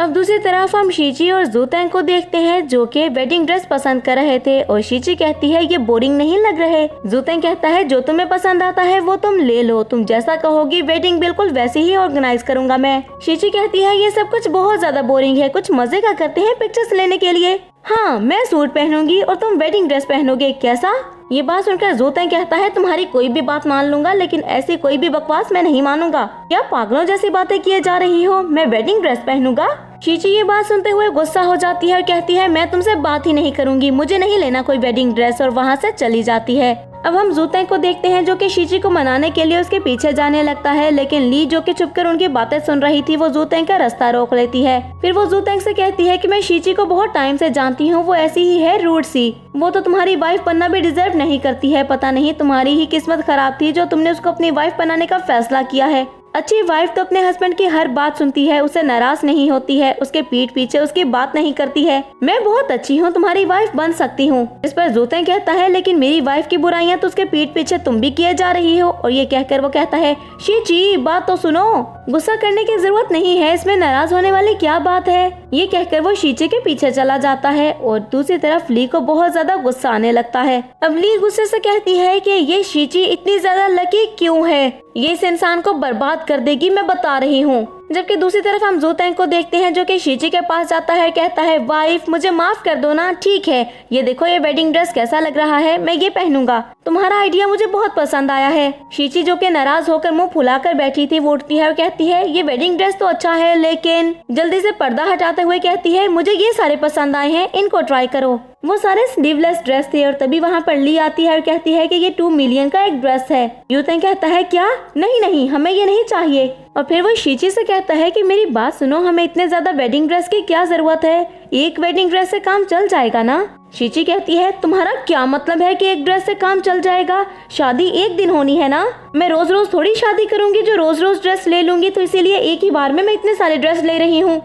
अब दूसरी तरफ हम शीची और ज़ूतेंग को देखते हैं जो कि वेडिंग ड्रेस पसंद कर रहे थे, और शीची कहती है ये बोरिंग नहीं लग रहे। ज़ूतेंग कहता है जो तुम्हें पसंद आता है वो तुम ले लो, तुम जैसा कहोगी वेडिंग बिल्कुल वैसे ही ऑर्गेनाइज करूंगा मैं। शीची कहती है ये सब कुछ बहुत ज्यादा बोरिंग है, कुछ मजे का करते हैं पिक्चर्स लेने के लिए। हाँ मैं सूट पहनूंगी और तुम वेडिंग ड्रेस पहनोगे, कैसा? ये बात सुनकर ज़ूतेंग कहता है तुम्हारी कोई भी बात मान लूंगा, लेकिन ऐसी कोई भी बकवास मैं नहीं मानूंगा। क्या पागलों जैसी बातें किए जा रही हो, मैं वेडिंग ड्रेस पहनूंगा? शीची ये बात सुनते हुए गुस्सा हो जाती है और कहती है मैं तुमसे बात ही नहीं करूंगी, मुझे नहीं लेना कोई वेडिंग ड्रेस, और वहाँ से चली जाती है। अब हम ज़ूतेंग को देखते हैं जो कि शीची को मनाने के लिए उसके पीछे जाने लगता है, लेकिन ली जो कि छुपकर उनकी बातें सुन रही थी वो ज़ूतेंग का रास्ता रोक लेती है। फिर वो ज़ूतेंग से कहती है कि मैं शीची को बहुत टाइम से जानती हूँ, वो ऐसी ही है रूड सी, वो तो तुम्हारी वाइफ बनना भी डिजर्व नहीं करती है, पता नहीं तुम्हारी ही किस्मत खराब थी जो तुमने उसको अपनी वाइफ बनाने का फैसला किया है। अच्छी वाइफ तो अपने हस्बैंड की हर बात सुनती है, उससे नाराज नहीं होती है, उसके पीठ पीछे उसकी बात नहीं करती है। मैं बहुत अच्छी हूँ, तुम्हारी वाइफ बन सकती हूँ। इस पर ज़ूतेंग कहता है लेकिन मेरी वाइफ की बुराइयां तो उसके पीठ पीछे तुम भी किए जा रही हो, और ये कहकर वो कहता है शीची बात तो सुनो, गुस्सा करने की जरूरत नहीं है, इसमें नाराज होने वाली क्या बात है। ये कहकर वो शीची के पीछे चला जाता है, और दूसरी तरफ ली को बहुत ज्यादा गुस्सा आने लगता है। अब ली गुस्से से कहती है कि ये शीची इतनी ज्यादा लकी क्यों है, ये इस इंसान को बर्बाद कर देगी, मैं बता रही हूँ। जबकि दूसरी तरफ हम ज़ूतेंग को देखते हैं जो कि शीची के पास जाता है, कहता है वाइफ मुझे माफ कर दो ना, ठीक है ये देखो ये वेडिंग ड्रेस कैसा लग रहा है, मैं ये पहनूंगा, तुम्हारा आइडिया मुझे बहुत पसंद आया है। शीची जो कि नाराज होकर मुंह फुलाकर बैठी थी वो उठती है और कहती है ये वेडिंग ड्रेस तो अच्छा है, लेकिन जल्दी से पर्दा हटाते हुए कहती है मुझे ये सारे पसंद आए हैं, इनको ट्राई करो। वो सारे स्लीवलेस ड्रेस थे, और तभी वहाँ पर ली आती है और कहती है कि ये 2 मिलियन का एक ड्रेस है। ज़ूतेंग कहता है क्या, नहीं नहीं हमें ये नहीं चाहिए। और फिर वो शीची से कहता है कि मेरी बात सुनो, हमें इतने ज्यादा वेडिंग ड्रेस की क्या जरूरत है, एक वेडिंग ड्रेस से काम चल जाएगा ना। शीची कहती है तुम्हारा क्या मतलब है कि एक ड्रेस से काम चल जाएगा, शादी एक दिन होनी है ना, मैं रोज रोज थोड़ी शादी करूंगी जो रोज रोज ड्रेस ले लूंगी, तो इसीलिए एक ही बार में मैं इतने सारे ड्रेस ले रही हूँ।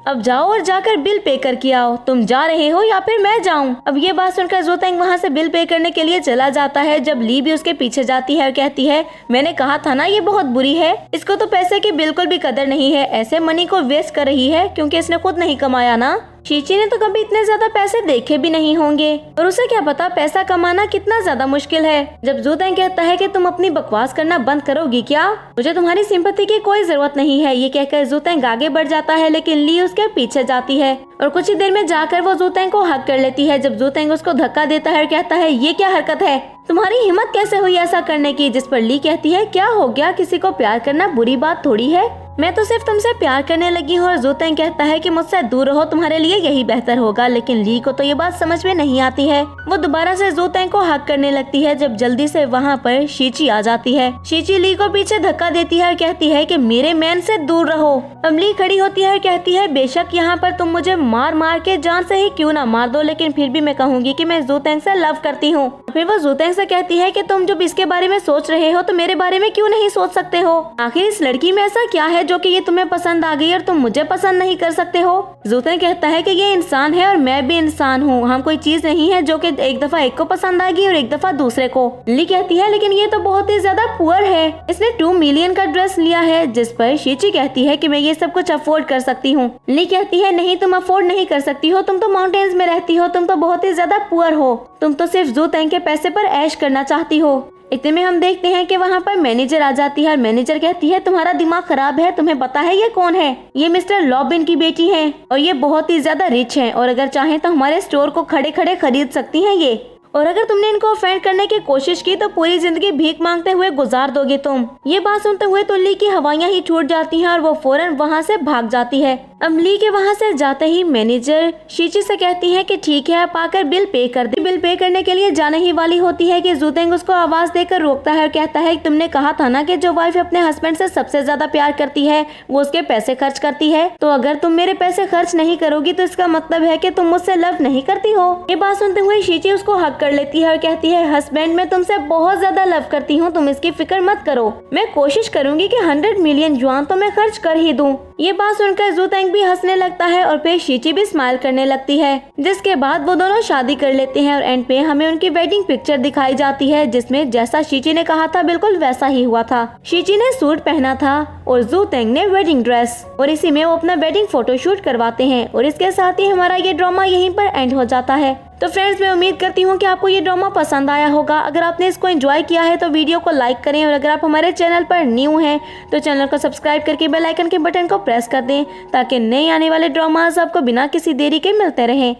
अब जाओ और जाकर बिल पे करके आओ, तुम जा रहे हो या फिर मैं जाऊँ। अब ये बात सुनकर ज़ूतेंग वहाँ से बिल पे करने के लिए चला जाता है, जब ली भी उसके पीछे जाती है और कहती है मैंने कहा था ना ये बहुत बुरी है, इसको तो पैसे की बिल्कुल भी कदर नहीं है, ऐसे मनी को वेस्ट कर रही है क्योंकि इसने खुद नहीं कमाया ना। शीची ने तो कभी इतने ज्यादा पैसे देखे भी नहीं होंगे, और उसे क्या पता पैसा कमाना कितना ज्यादा मुश्किल है। जब ज़ूतेंग कहता है कि तुम अपनी बकवास करना बंद करोगी क्या, मुझे तुम्हारी सिंपैथी की कोई जरूरत नहीं है, ये कहकर ज़ूतेंग आगे बढ़ जाता है, लेकिन ली उसके पीछे जाती है और कुछ ही देर में जाकर वो ज़ूतेंग को हक कर लेती है। जब ज़ूतेंग उसको धक्का देता है और कहता है ये क्या हरकत है, तुम्हारी हिम्मत कैसे हुई ऐसा करने की। जिस पर ली कहती है क्या हो गया, किसी को प्यार करना बुरी बात थोड़ी है, मैं तो सिर्फ तुमसे प्यार करने लगी हूँ। और ज़ूतेंग कहता है कि मुझसे दूर रहो, तुम्हारे लिए यही बेहतर होगा। लेकिन ली को तो ये बात समझ में नहीं आती है, वो दोबारा से ज़ूतेंग को हक करने लगती है, जब जल्दी से वहाँ पर शीची आ जाती है। शीची ली को पीछे धक्का देती है और कहती है कि मेरे मैन से दूर रहो। अब ली खड़ी होती है और कहती है बेशक यहाँ पर तुम मुझे मार मार के जान से ही क्यों ना मार दो, लेकिन फिर भी मैं कहूँगी कि मैं ज़ूतेंग से लव करती हूँ। फिर वो ज़ूतेंग से कहती है कि तुम जब इसके बारे में सोच रहे हो तो मेरे बारे में क्यों नहीं सोच सकते हो, आखिर इस लड़की में ऐसा क्या है जो कि ये तुम्हें पसंद आ गई और तुम मुझे पसंद नहीं कर सकते हो। ज़ूतेंग कहता है कि ये इंसान है और मैं भी इंसान हूँ, हम कोई चीज नहीं है जो कि एक दफा एक को पसंद आएगी और एक दफा दूसरे को। ली कहती है लेकिन ये तो बहुत ही ज्यादा पुअर है, इसने 2 मिलियन का ड्रेस लिया है। जिस पर शीची कहती है कि मैं ये सब कुछ अफोर्ड कर सकती हूँ। ली कहती है नहीं तुम अफोर्ड नहीं कर सकती हो, तुम तो माउंटेन्स में रहती हो, तुम तो बहुत ही ज्यादा पुअर हो, तुम तो सिर्फ ज़ूतेंग के पैसे पर ऐश करना चाहती हो। इतने में हम देखते हैं कि वहाँ पर मैनेजर आ जाती है और मैनेजर कहती है तुम्हारा दिमाग खराब है, तुम्हें पता है ये कौन है, ये मिस्टर लॉबिन की बेटी है और ये बहुत ही ज्यादा रिच है और अगर चाहें तो हमारे स्टोर को खड़े खड़े खरीद सकती हैं ये, और अगर तुमने इनको ऑफेंड करने की कोशिश की तो पूरी जिंदगी भीख मांगते हुए गुजार दोगे तुम। ये बात सुनते हुए तो ली की हवाइयाँ ही छूट जाती हैं और वो फौरन वहाँ से भाग जाती है। अमली के वहाँ से जाते ही मैनेजर शीची से कहती है कि ठीक है आप आकर बिल पे कर दे। बिल पे करने के लिए जाने ही वाली होती है कि जूतेंग उसको आवाज देकर रोकता है और कहता है तुमने कहा था ना कि जो वाइफ अपने हस्बैंड से सबसे ज्यादा प्यार करती है वो उसके पैसे खर्च करती है, तो अगर तुम मेरे पैसे खर्च नहीं करोगी तो इसका मतलब है कि तुम मुझसे लव नहीं करती हो। ये बात सुनते हुए शीची उसको हक कर लेती है और कहती है हस्बैंड मैं तुमसे बहुत ज्यादा लव करती हूँ, तुम इसकी फिक्र मत करो, मैं कोशिश करूंगी कि 100 मिलियन युआन तो मैं खर्च कर ही दूं। ये बात सुनकर जूतेंग भी हंसने लगता है और फिर शीची भी स्माइल करने लगती है, जिसके बाद वो दोनों शादी कर लेते हैं और एंड पे हमें उनकी वेडिंग पिक्चर दिखाई जाती है जिसमें जैसा शीची ने कहा था बिल्कुल वैसा ही हुआ था। शीची ने सूट पहना था और जूतेंग ने वेडिंग ड्रेस, और इसी में वो अपना वेडिंग फोटोशूट करवाते हैं और इसके साथ ही हमारा ये ड्रामा यहीं पर एंड हो जाता है। तो फ्रेंड्स मैं उम्मीद करती हूँ कि आपको ये ड्रामा पसंद आया होगा। अगर आपने इसको एंजॉय किया है तो वीडियो को लाइक करें और अगर आप हमारे चैनल पर न्यू हैं तो चैनल को सब्सक्राइब करके बेल आइकन के बटन को प्रेस कर दें ताकि नए आने वाले ड्रामास आपको बिना किसी देरी के मिलते रहें।